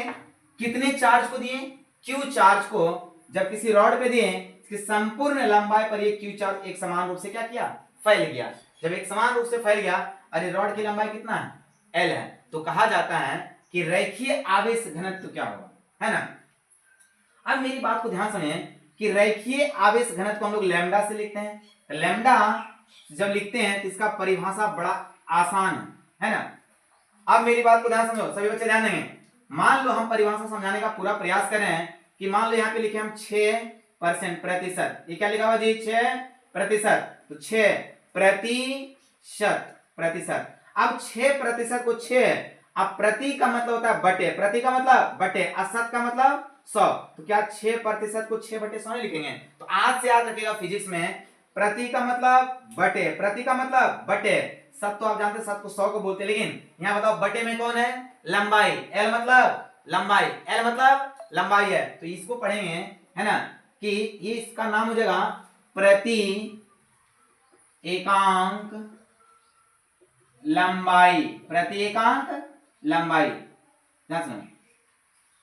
कितने चार्ज को दिए? क्यू चार्ज को जब किसी रॉड पे दिए, इसकी संपूर्ण लंबाई पर ये क्यू चार्ज एक समान रूप से क्या किया? फैल गया। जब एक समान रूप से फैल गया, अरे रॉड की लंबाई कितना है? L है, तो कहा जाता है कि रेखीय आवेश घनत्व क्या होगा, है ना। अब मेरी बात को ध्यान सुनिए कि रेखीय आवेश घनत्व को हम लोग लैम्डा से लिखते हैं। तो लैम्डा जब लिखते हैं तो इसका परिभाषा बड़ा आसान है ना। अब मेरी बात को ध्यान समझो, सभी बच्चे ध्यान देंगे। मान लो हम परिभाषा समझाने का पूरा प्रयास कर रहे हैं कि मान लो यहाँ पे लिखे हम 6% प्रतिशत। ये क्या लिखा हुआ जी? 6%। तो 6%। अब 6% को 6, अब प्रति का मतलब होता है बटे, प्रति का मतलब बटे, असत का मतलब 100। तो क्या 6% को 6/100 नहीं लिखेंगे? तो आज से याद रखिएगा फिजिक्स में, प्रति का मतलब बटे, प्रति का मतलब बटे, सत तो आप जानते हैं, सत को 100 को बोलते हैं, लेकिन यहाँ बताओ बटे में कौन है? लंबाई। L मतलब लंबाई, L मतलब लंबाई है। तो इसको पढ़ेंगे, है ना, कि ये इसका नाम हो जाएगा प्रति एकांक लंबाई। प्रति एकांक लंबाई।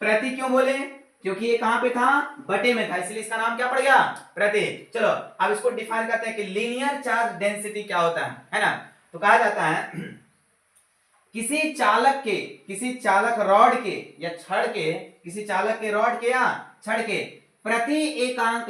प्रति क्यों बोले? क्योंकि ये कहां पे था? बटे में था, इसलिए इसका नाम क्या पड़ गया? प्रति। चलो अब इसको डिफाइन करते हैं कि लीनियर चार्ज डेंसिटी क्या होता है ना। तो कहा जाता है किसी चालक रॉड के या छड़ के, किसी चालक के रॉड के या छड़ के प्रति एकांक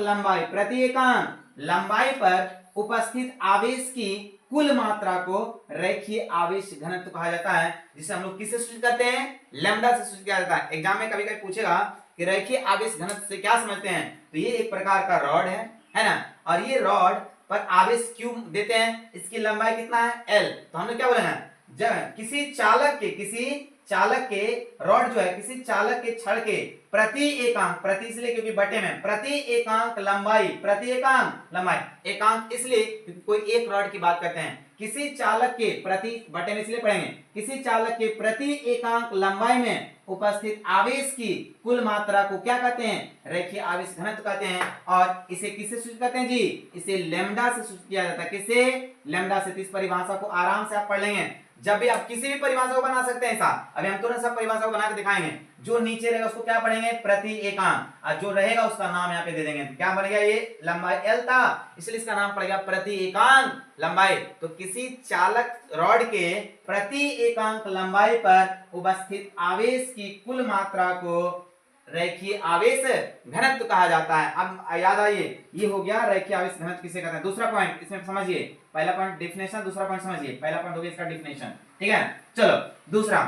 लंबाई पर उपस्थित आवेश की कुल मात्रा को रेखीय आवेश घनत्व कहा जाता है, जिसे हम लोग किससे सूचित करते हैं? लैम्डा से सूचित किया जाता है। एग्जाम में कभी कभी पूछेगा कि रेखीय आवेश घनत्व से क्या समझते हैं, तो ये एक प्रकार का रॉड है ना, और ये रॉड पर आवेश क्यों देते हैं, इसकी लंबाई कितना है? एल। तो हमने क्या बोला है, जब किसी चालक के रॉड जो है, किसी चालक के छड़ के प्रति इसलिए क्योंकि बटे में प्रति एकांक लंबाई, एकांक इसलिए क्योंकि कोई एक रॉड की बात करते हैं, किसी चालक के प्रति, बटे में इसलिए पढ़ेंगे, किसी चालक के प्रति एकांक लंबाई में उपस्थित आवेश की कुल मात्रा को क्या कहते हैं? रेखीय आवेश घनत्व कहते हैं। और इसे किससे सूचित करते हैं जी? इसे लैम्डा से सूचित किया जाता है। किससे? लैम्डा से। इस परिभाषा को आराम से आप पढ़ लेंगे, जब भी आप किसी भी परिभाषा को बना सकते हैं साहब। अभी हम तुरंत सब परिभाषा को बना के दिखाएंगे। जो नीचे रहेगा उसको क्या पढ़ेंगे? प्रति एकांक, और जो रहेगा उसका नाम यहाँ पे दे देंगे। क्या बन गया? ये लंबाई एल था, इसलिए इसका नाम पड़ गया प्रति एकांक लंबाई। तो किसी चालक रॉड के प्रति एकांक लंबाई पर उपस्थित आवेश की कुल मात्रा को रेखीय आवेश घनत्व कहा जाता है। अब याद आइए, ये हो गया रेखीय आवेश घनत्व किसे कहते हैं। दूसरा पॉइंट इसमें समझिए, पहला पॉइंट डेफिनेशन, दूसरा पॉइंट समझिए। पहला पॉइंट हो गया इसका डेफिनेशन, ठीक है। चलो दूसरा,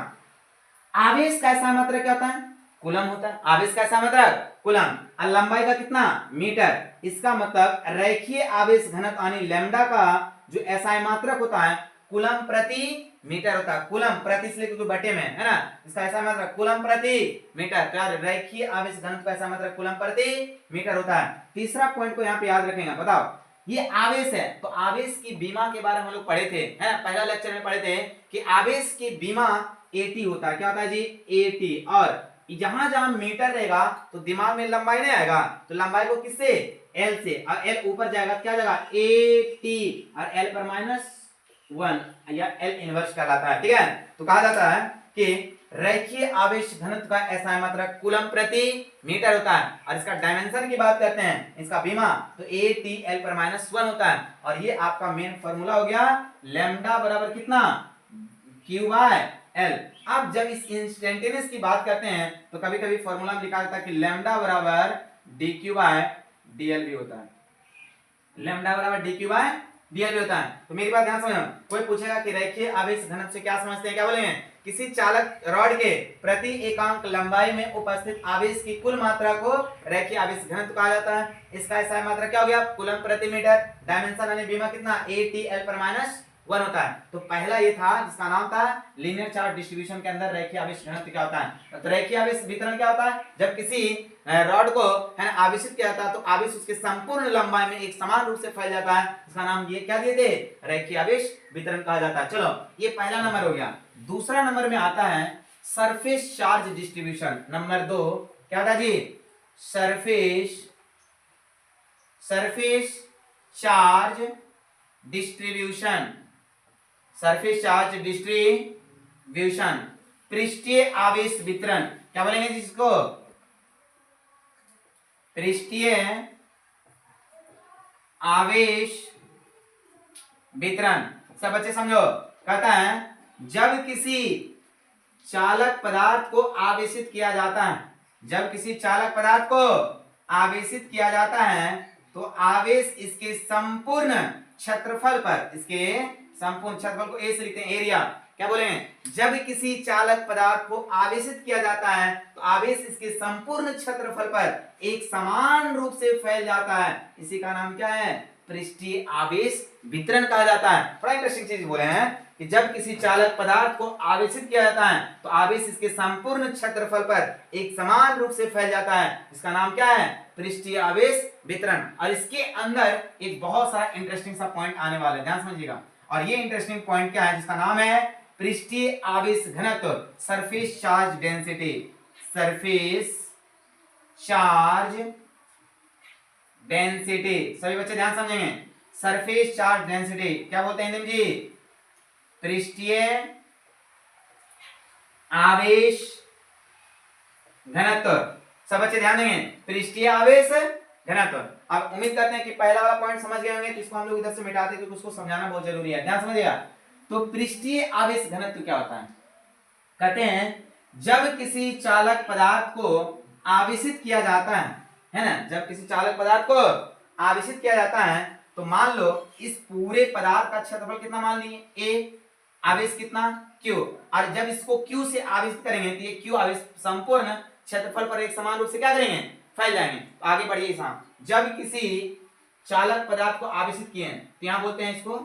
आवेश का ऐसा मात्रक क्या होता है? कूलम होता है। आवेश का ऐसा मात्रक कूलम, और लंबाई का कितना? मीटर। इसका मतलब रेखीय आवेश घनत्व यानी लैम्डा का जो एसआई मात्रक होता है कूलम प्रति मीटर होता है। कूलम प्रति इसलिए क्योंकि बटे में है ना, इसका ऐसा मात्रक कूलम प्रति मीटर। तो यार रेखीय आवेश घनत्व का ऐसा मात्रक कूलम प्रति मीटर होता है। तीसरा पॉइंट को यहाँ पे याद रखेंगे। बताओ, ये आवेश है, तो आवेश की बीमा के बारे में हम लोग पढ़े थे, है ना, पहला लेक्चर में पढ़े थे कि आवेश की बीमा एटी होता है। क्या होता है जी? एटी। और जहां जहां मीटर रहेगा तो दिमाग में लंबाई नहीं आएगा, तो लंबाई को किससे? एल से। और एल ऊपर जाएगा क्या जाएगा? एटी, और एल पर -1 या एल इनवर्स कहलाता है, ठीक है। तो कहा जाता है कि रेखीय आवेश घनत्व का ऐसा मात्रक कूलम प्रति मीटर होता है। और इसका डायमेंशन की बात करते हैं, इसका बीमा, तो एटी एल पर -1 होता है। और ये आपका मेन फॉर्मूला हो गया, लैम्डा बराबर कितना? Q by L. अब जब इस इंस्टेंटेनियस की बात करते हैं तो कभी कभी फॉर्मूला में लिखा जाता है कि लैम्डा बराबर डी क्यू बाय डीएल भी होता है। लैम्डा बराबर डी क्यू बाय डीएल भी होता है। तो मेरी बात ध्यान समझो, कोई पूछेगा कि रेखीय आवेश घनत्व से क्या समझते हैं, क्या बोलेंगे? किसी चालक रॉड के प्रति एकांक लंबाई में उपस्थित आवेश की कुल मात्रा को रेखीय आवेश घनत्व कहा जाता है। इसका ऐसा मात्रा क्या हो गया? कूलम प्रति मीटर। डायमेंशन यानी बीमा कितना? ATL पर -1 होता है। तो पहला ये था जिसका नाम था लीनियर चार्ज डिस्ट्रीब्यूशन के अंदर रेखीय आवेश घनत्व क्या होता है। तो रेखीय आवेश वितरण क्या होता है? जब किसी रॉड को है ना आवेशित किया जाता है तो आवेश उसके संपूर्ण लंबाई में एक समान रूप से फैल जाता है। इसका नाम ये क्या दिए थे? रेखीय आवेश वितरण कहा जाता है। चलो ये पहला नंबर हो गया। दूसरा नंबर में आता है सरफेस चार्ज डिस्ट्रीब्यूशन। नंबर 2 क्या था जी? Surface charge distribution. Surface charge distribution, पृष्ठीय आवेश वितरण। क्या बोलेंगे जिसको? पृष्ठीय आवेश वितरण। सब बच्चे समझो, कहता है जब किसी चालक पदार्थ को आवेशित किया जाता है, जब किसी चालक पदार्थ को आवेशित किया जाता है तो आवेश इसके संपूर्ण क्षेत्रफल पर, इसके संपूर्ण क्षेत्रफल को ए से लिखते हैं एरिया। क्या बोले? जब किसी चालक पदार्थ को आवेशित किया जाता है तो आवेश इसके संपूर्ण क्षेत्रफल पर एक समान रूप से फैल जाता है। इसी का नाम क्या है? पृष्ठीय आवेश वितरण कहा जाता है। बड़ा इंटरेस्टिंग चीज बोले हैं कि जब किसी चालक पदार्थ को आवेशित किया जाता है तो आवेश इसके संपूर्ण क्षेत्रफल पर एक समान रूप से फैल जाता है। इसका नाम क्या है? पृष्ठीय आवेश वितरण। और इसके अंदर एक बहुत सारा इंटरेस्टिंग सा पॉइंट आने वाला है, ध्यान समझिएगा। और ये इंटरेस्टिंग पॉइंट क्या है? जिसका नाम है पृष्ठीय आवेश घनत्व, surface charge density. Surface charge density, सभी बच्चे ध्यान समझेंगे। सरफेस चार्ज डेंसिटी क्या बोलते हैं हिंदी जी? पृष्ठीय आवेश घनत्व। सब बच्चे ध्यान देंगे, पृष्ठीय आवेश घनत्व। अब उम्मीद करते हैं कि पहला वाला पॉइंट समझ गए होंगे, तो इसको हम लोग इधर से मिटाते क्योंकि उसको समझाना बहुत जरूरी है। ध्यान समझिएगा। तो पृष्ठीय आवेश घनत्व क्या होता है? कहते हैं जब किसी चालक पदार्थ को आवेशित किया जाता है ना, जब किसी चालक पदार्थ को आवेशित किया जाता है तो मान लो इस पूरे पदार्थ का क्षेत्रफल कितना मान लिए a, आवेश कितना q, और जब इसको q से आवेशित करेंगे तो ये q आवेश संपूर्ण क्षेत्रफल पर एक समान रूप से क्या करेंगे, फैल जाएंगे। तो आगे बढ़िए साहब, जब किसी चालक पदार्थ को आवेशित किए हैं तो यहां बोलते हैं इसको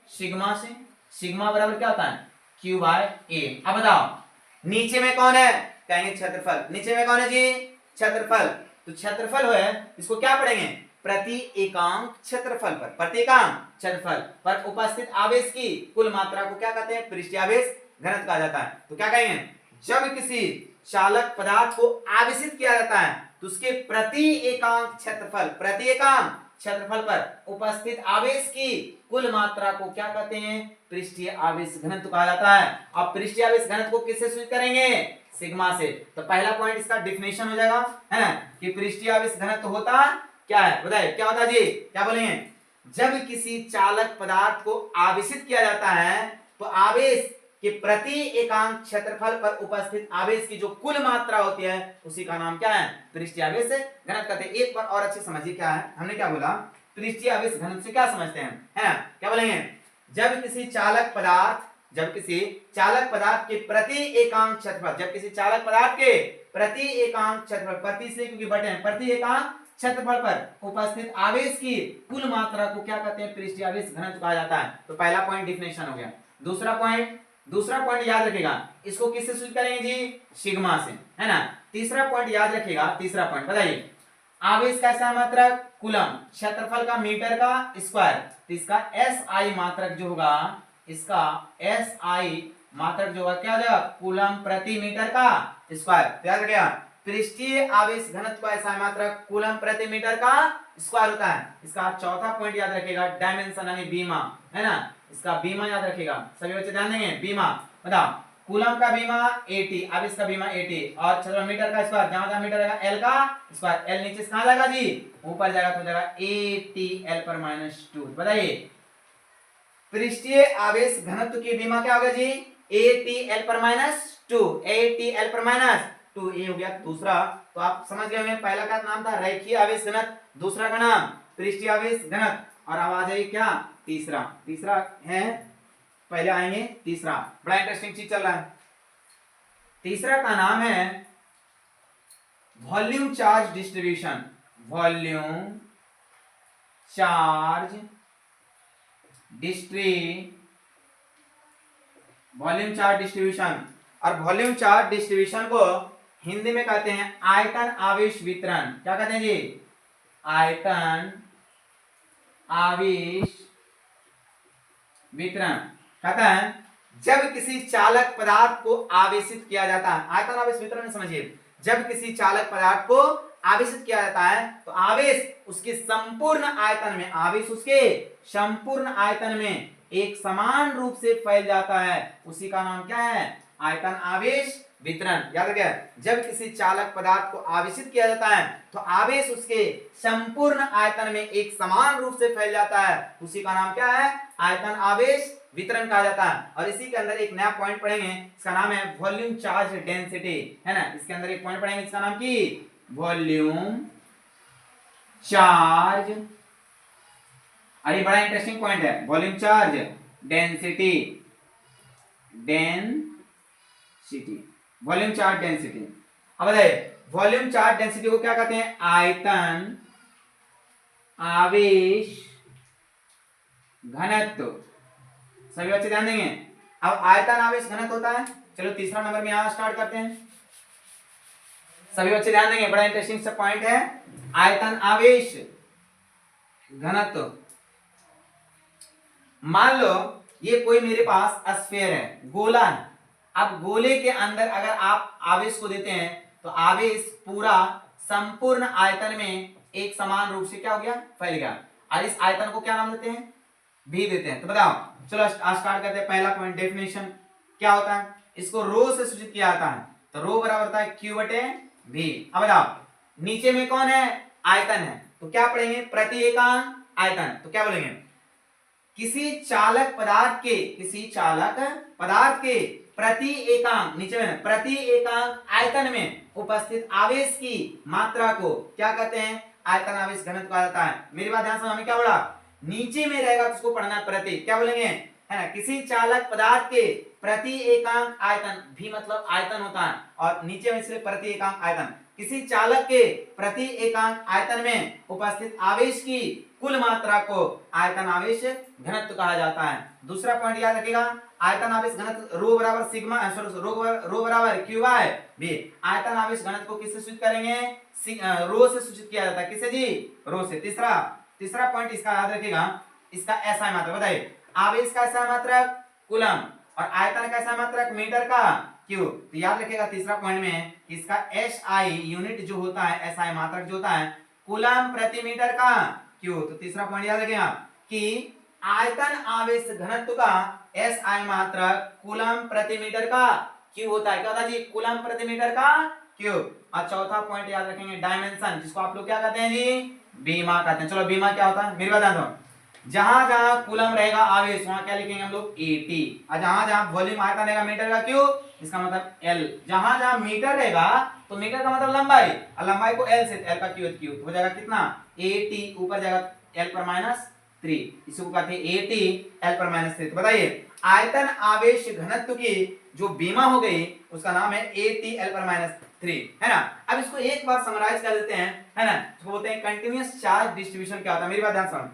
सिग्मा से, सिग्मा बराबर क्या होता है q बाय a। अब बताओ नीचे में कौन है, कहेंगे क्षेत्रफल, नीचे में कौन है जी क्षेत्रफल, तो क्षेत्रफल है इसको क्या पढ़ेंगे प्रति एकांक क्षेत्रफल पर, प्रति एकांक क्षेत्रफल पर उपस्थित आवेश की कुल मात्रा को क्या कहते हैं, पृष्ठीय आवेश घनत्व कहा जाता है। तो क्या कहेंगे, जब किसी चालक पदार्थ को आवेशित किया जाता है तो उसके प्रति एकांक क्षेत्रफल, प्रति एकांक क्षेत्रफल पर उपस्थित आवेश की कुल मात्रा को क्या कहते हैं, पृष्ठीय आवेश घनत्व कहा जाता है। अब पृष्ठीय आवेश घनत्व को किससे सूचित करेंगे, सिग्मा से। तो पहला पॉइंट इसका डिफिनेशन हो जाएगा है ना, कि पृष्ठीय आवेश घनत्व होता क्या है, बताइए क्या होता है जी, क्या बोलेंगे, जब किसी चालक पदार्थ को आवेशित किया जाता है तो आवेश के प्रति एकांक क्षेत्रफल पर उपस्थित आवेश की जो कुल मात्रा होती है उसी का नाम क्या है, पृष्ठीय आवेश घनत्व कहते हैं। एक बार और अच्छे समझिए क्या है, हमने क्या बोला, पृष्ठीय आवेश घनत्व से क्या समझते हैं, है ना, क्या बोलेंगे, जब किसी चालक पदार्थ, जब किसी चालक पदार्थ के प्रति एकांक क्षेत्रफल, जब किसी चालक पदार्थ के प्रति एकांक क्षेत्रफल, प्रति से क्योंकि बटे हैं, प्रति एकांक क्षेत्रफल पर उपस्थित आवेश की कुल मात्रा को क्या कहते हैं, पृष्ठीय आवेश घनत्व कहा जाता है। तो पहला पॉइंट डिफिनेशन हो गया। दूसरा पॉइंट याद रखेगा, इसको किससे सूचित करेंगे जी, सिग्मा से, है ना। तीसरा पॉइंट याद रखेगा, तीसरा पॉइंट बताइए, आवेश का ऐसा मात्रक कूलम, क्षेत्रफल का मीटर का स्क्वायर, तो इसका SI मात्रक जो होगा, इसका SI मात्रक जो होगा क्या हो जाएगा, कूलम प्रति मीटर का स्क्वायर। याद रखिएगा, पृष्ठीय आवेश घनत्व का ऐसा मात्रक कूलम प्रति मीटर का स्क्वायर होता है। इसका चौथा पॉइंट याद रखिएगा, डायमेंशन यानी बीमा, है ना, इसका बीमा याद रखिएगा, सभी बच्चे ध्यान देंगे, बीमा बताओ, कूलम का बीमा 80, अब इसका बीमा 80, और चलो मीटर का स्क्वायर, जहां जहां मीटर रहेगा L का स्क्वायर, L नीचे कहां जाएगा जी, ऊपर जाएगा तो जाएगा 80L पर -2। बताइए पृष्ठीय आवेश घनत्व की बीमा क्या होगा जी, 80L पर -2, 80L पर -2, ये हो गया दूसरा। तो आप समझ गए होंगे, पहला का नाम था रैखिक आवेश घनत्व, दूसरा का नाम पृष्ठीय आवेश घनत्व, और अब आ जाइए क्या तीसरा, तीसरा है, पहले आएंगे तीसरा, बड़ा इंटरेस्टिंग चीज चल रहा है। तीसरा का नाम है volume charge distribution, volume charge volume charge distribution. और वॉल्यूम चार्ज डिस्ट्रीब्यूशन को हिंदी में कहते हैं आयतन आवेश वितरण। क्या कहते हैं जी, आयतन आवेश वितरण। कहता है जब किसी चालक पदार्थ को आवेशित किया जाता है, आयतन आवेश वितरण समझिए, जब किसी चालक पदार्थ को आवेशित किया जाता है तो आवेश उसके संपूर्ण आयतन में, आवेश उसके संपूर्ण आयतन में एक समान रूप से फैल जाता है, उसी का नाम क्या है, आयतन आवेश वितरण। याद रखिए, जब किसी चालक पदार्थ को आवेशित किया जाता है तो आवेश उसके संपूर्ण आयतन में एक समान रूप से फैल जाता है, उसी का नाम क्या है, आयतन आवेश वितरण कहा जाता है। और इसी के अंदर एक नया पॉइंट पढ़ेंगे, इसका नाम है वॉल्यूम चार्ज डेंसिटी, है ना, इसके अंदर एक पॉइंट पढ़ेंगे, इसका नाम की वॉल्यूम चार्ज, अरे बड़ा इंटरेस्टिंग पॉइंट है, volume charge density, density, volume charge density. अब बताइए वॉल्यूम चार्ज डेंसिटी को क्या कहते हैं, आयतन आवेश घनत्व। सभी बच्चे ध्यान देंगे, अब आयतन आवेश घनत्व होता है। चलो तीसरा नंबर में यहां स्टार्ट करते हैं, सभी बच्चे ध्यान देंगे, बड़ा इंटरेस्टिंग सा पॉइंट है, आयतन आवेश घनत्व। मान लो ये कोई मेरे पास स्फीयर है, गोला है, अब गोले के अंदर अगर आप आवेश को देते हैं तो आवेश पूरा संपूर्ण आयतन में एक समान रूप से क्या हो गया, फैल गया, और इस आयतन को क्या नाम देते हैं, भी देते हैं। तो बताओ चलो स्टार्ट करते हैं, पहला पॉइंट डेफिनेशन क्या होता है, इसको रो से सूचित किया जाता है, तो रो बराबर होता है Q बटे V। अब बताओ नीचे में कौन है, आयतन है, तो क्या पढ़ेंगे, प्रति एकांक आयतन, तो क्या बोलेंगे, किसी चालक पदार्थ के प्रति एकांक, नीचे में प्रति एकांक आयतन में उपस्थित आवेश की मात्रा को क्या कहते हैं? आयतन आवेश घनत्व कहा जाता है। मेरी बात ध्यान से, हमें क्या बोला? नीचे में रहेगा तो उसको पढ़ना है प्रति, क्या बोलेंगे, है ना, किसी चालक पदार्थ के प्रति एकांक आयतन, भी मतलब आयतन होता है और नीचे में इसलिए प्रति एकांक आयतन, किसी चालक के प्रति एकांक आयतन में उपस्थित आवेश की कुल मात्रा को आयतन आवेश घनत्व कहा जाता है। दूसरा पॉइंट याद रखिएगा, आयतन आवेश घनत्व रो बराबर सिग्मा, रो बराबर क्यू बाय बी। आयतन आवेश घनत्व को किससे सूचित करेंगे? रो से सूचित किया जाता है। किससे जी? रो से। तीसरा पॉइंट इसका याद रखिएगा, इसका एसआई मात्रक बताइए। आवेश का एसआई मात्रक कूलम और आयतन का एसआई मात्रक मीटर का क्यू। तो याद रखिएगा तीसरा पॉइंट में इसका एसआई यूनिट जो होता है, एसआई मात्रक जो होता है कूलम प्रति मीटर का क्यू। तो तीसरा पॉइंट याद रखिएगा कि आयतन आवेश घनत्व का एसआई मात्रक कूलम प्रति मीटर का क्यू होता है। क्या होता है जी? कूलम प्रति मीटर का क्यू। और चौथा पॉइंट याद रखेंगे डायमेंशन, जिसको आप लोग क्या कहते हैं जी? बीमा कहते हैं। चलो बीमा क्या होता है मेरी बात ध्यान दो। जहां जहां कूलम रहेगा आवेश, वहां क्या लिखेंगे हम लोग? एटी। और जहां जहां वॉल्यूम आयतन रहेगा मीटर का क्यू, इसका मतलब एल। जहां जहां मीटर रहेगा तो मीटर का मतलब लंबाई, और लंबाई को एल से, एल का क्यू हो जाएगा कितना? एटी, ऊपर जाएगा एल पर माइनस 3, इसको कहते हैं एटी एल पर माइनस 3। तो बताइए आयतन आवेश घनत्व की जो बीमा हो गई उसका नाम है एटी एल पर माइनस 3, है ना। अब इसको एक बार समराइज कर देते हैं, है ना। इसको बोलते हैं कंटिन्यूअस चार्ज डिस्ट्रीब्यूशन। क्या होता है मेरी बात ध्यान सुनो।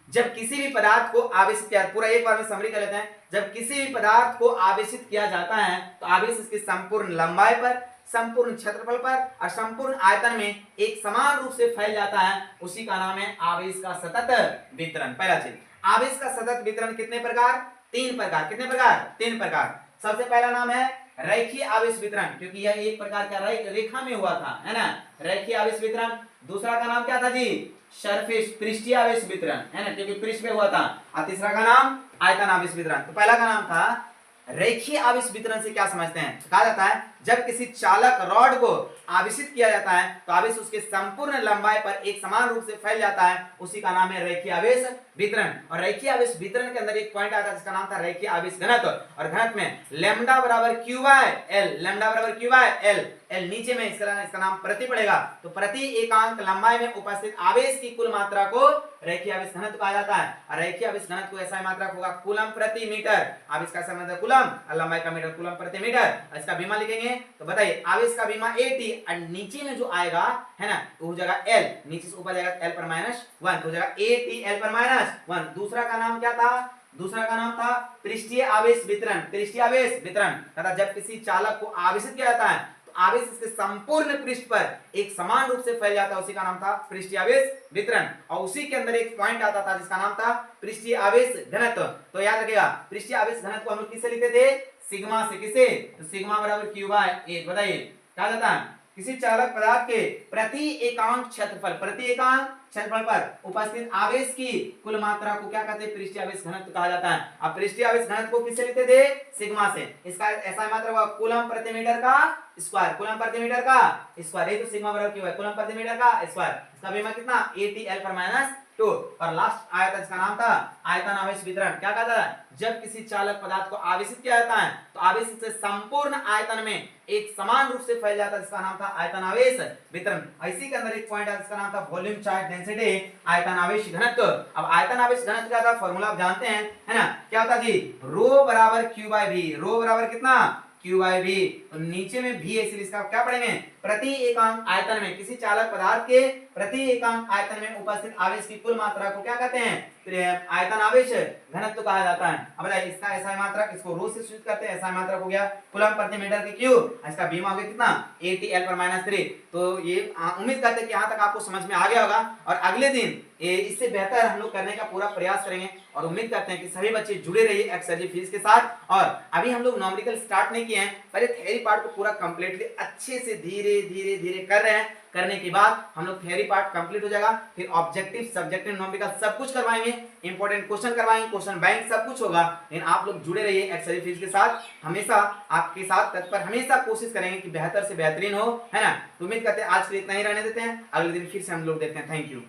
जब किसी भी पदार्थ को आवेशित किया, पूरा एक बार में समरी कर लेते हैं। जब किसी भी पदार्थ को आवेशित किया जाता है तो आवेश इसकी संपूर्ण लंबाई पर, संपूर्ण क्षेत्रफल पर और संपूर्ण आयतन में एक समान रूप से फैल जाता है, उसी का नाम है आवेश का सतत वितरण। पहला चीज, आवेश का सतत वितरण कितने प्रकार? 3 प्रकार। कितने प्रकार? 3 प्रकार। सबसे पहला नाम है रैखिक आवेश वितरण, क्योंकि यह एक प्रकार का रेखा में हुआ था, है ना, रैखिक आवेश वितरण। दूसरा का नाम क्या था जी? सरफेस, पृष्ठीय आवेश वितरण, है ना, क्योंकि पृष्ठ पे हुआ था। और तीसरा का नाम आयतन आवेश वितरण। तो पहला का नाम था रैखिक आवेश वितरण। से क्या समझते हैं? कहा जाता है जब किसी चालक रॉड को आवेशित किया जाता है तो आवेश उसके संपूर्ण लंबाई पर एक समान रूप से फैल जाता है, उसी का नाम है रैखिक आवेश वितरण। और रैखिक आवेश वितरण के अंदर एक पॉइंट आता है जिसका नाम था रैखिक आवेश घनत्व। और घनत्व में लैम्डा बराबर क्यू बाय एल, लैम्डा बराबर क्यू बाय एल, एल नीचे में इसका नाम प्रति पड़ेगा। तो प्रति एकांक लंबाई में उपस्थित आवेश की कुल मात्रा को रैखिक आवेश घनत्व कहा जाता है। और रैखिक आवेश घनत्व को ऐसा मात्रक होगा कूलम प्रति मीटर। आवेश का मतलब कूलम और लंबाई का मीटर, कूलम प्रति मीटर। इसका बीमा लिखेंगे तो बताइए आवेश का बीमा एटी और नीचे में जो आएगा, है ना, तो हो जाएगा एल, नीचे से ऊपर जाएगा एल पर माइनस 1, तो हो जाएगा एटी एल पर माइनस 1। दूसरा का नाम क्या था? दूसरा का नाम था पृष्ठीय आवेश वितरण। पृष्ठीय आवेश वितरण तथा जब किसी चालक को आवेशित किया जाता है तो आवेश इसके संपूर्ण पृष्ठ पर एक समान रूप से फैल जाता है, उसी का नाम था पृष्ठीय आवेश वितरण। और उसी के अंदर एक पॉइंट आता था जिसका नाम था पृष्ठीय आवेश घनत्व। तो याद रखिएगा पृष्ठीय आवेश घनत्व को हम लोग किससे लिखते थे? सिग्मा से। किसे? तो सिग्मा बराबर क्यू बाय 8। बताइए क्या जाता है? किसी चालक पदार्थ के प्रति एकांक क्षेत्रफल, प्रति एकांक क्षेत्रफल पर उपस्थित आवेश की कुल मात्रा को क्या कहते हैं? पृष्ठीय आवेश घनत्व कहा जाता है। अब पृष्ठीय आवेश घनत्व को किससे लिखते थे? सिग्मा से। इसका ऐसा मात्रा हुआ कूलम प्रति मीटर का स्क्वायर, कूलम प्रति मीटर का स्क्वायर। ये तो सिग्मा बराबर क्यू है, कूलम प्रति मीटर का स्क्वायर। इसका बीमा कितना? 80 एल पर माइनस 2। और लास्ट आया था जिसका नाम था आयतन आवेश वितरण। क्या कहता है? जब किसी चालक पदार्थ को आवेशित किया जाता है तो आवेश से संपूर्ण आयतन में एक समान रूप से फैल जाता है, जिसका नाम था आयतन आवेश वितरण। इसी के अंदर एक पॉइंट है जिसका नाम था वॉल्यूम चार्ज डेंसिटी, आयतन आवेश घनत्व। अब आयतन आवेश घनत्व क्या था? फॉर्मूला आप जानते हैं, है ना, क्या होता जी? रो बराबर क्यू बाय वी। रो बराबर कितना? Q by V. तो नीचे में भी है इसलिए इसका क्या पढ़ेंगे? प्रति एकांक आयतन में, किसी चालक पदार्थ के प्रति एकांक आयतन में उपस्थित आवेश की कुल मात्रा को क्या कहते हैं? आयतन आवेश घनत्व कहा जाता है। अब बताइए इसका ऐसा मात्रक, इसको रो से सूचित करते हैं, ऐसा मात्रक हो गया कूलम प्रति मीटर की क्यू। इसका बीमा हो गया कितना? 80 एल पर माइनस 3। तो ये उम्मीद करते हैं कि यहाँ तक आपको समझ में आ गया होगा और अगले दिन इससे बेहतर हम लोग करने का पूरा प्रयास करेंगे। और उम्मीद करते हैं कि सभी बच्चे जुड़े रहिए एक्सरजी फीस के साथ। और अभी हम लोग न्यूमेरिकल स्टार्ट नहीं किए हैं, पहले थ्योरी पार्ट को पूरा कंप्लीटली अच्छे से धीरे धीरे धीरे कर रहे हैं। करने के बाद हम लोग थ्योरी पार्ट कंप्लीट हो जाएगा, फिर ऑब्जेक्टिव, सब्जेक्टिव, न्यूमेरिकल सब कुछ करवाएंगे, इंपॉर्टेंट क्वेश्चन करवाएंगे, क्वेश्चन बैंक सब कुछ होगा। लेकिन आप लोग जुड़े रहिए एक्सरजी फीस के साथ, हमेशा आपके साथ तत्पर, हमेशा कोशिश करेंगे कि बेहतर से बेहतरीन हो, है ना। तो उम्मीद करते हैं आज के लिए इतना ही रहने देते हैं, अगले दिन फिर से हम लोग देखते हैं। Thank you.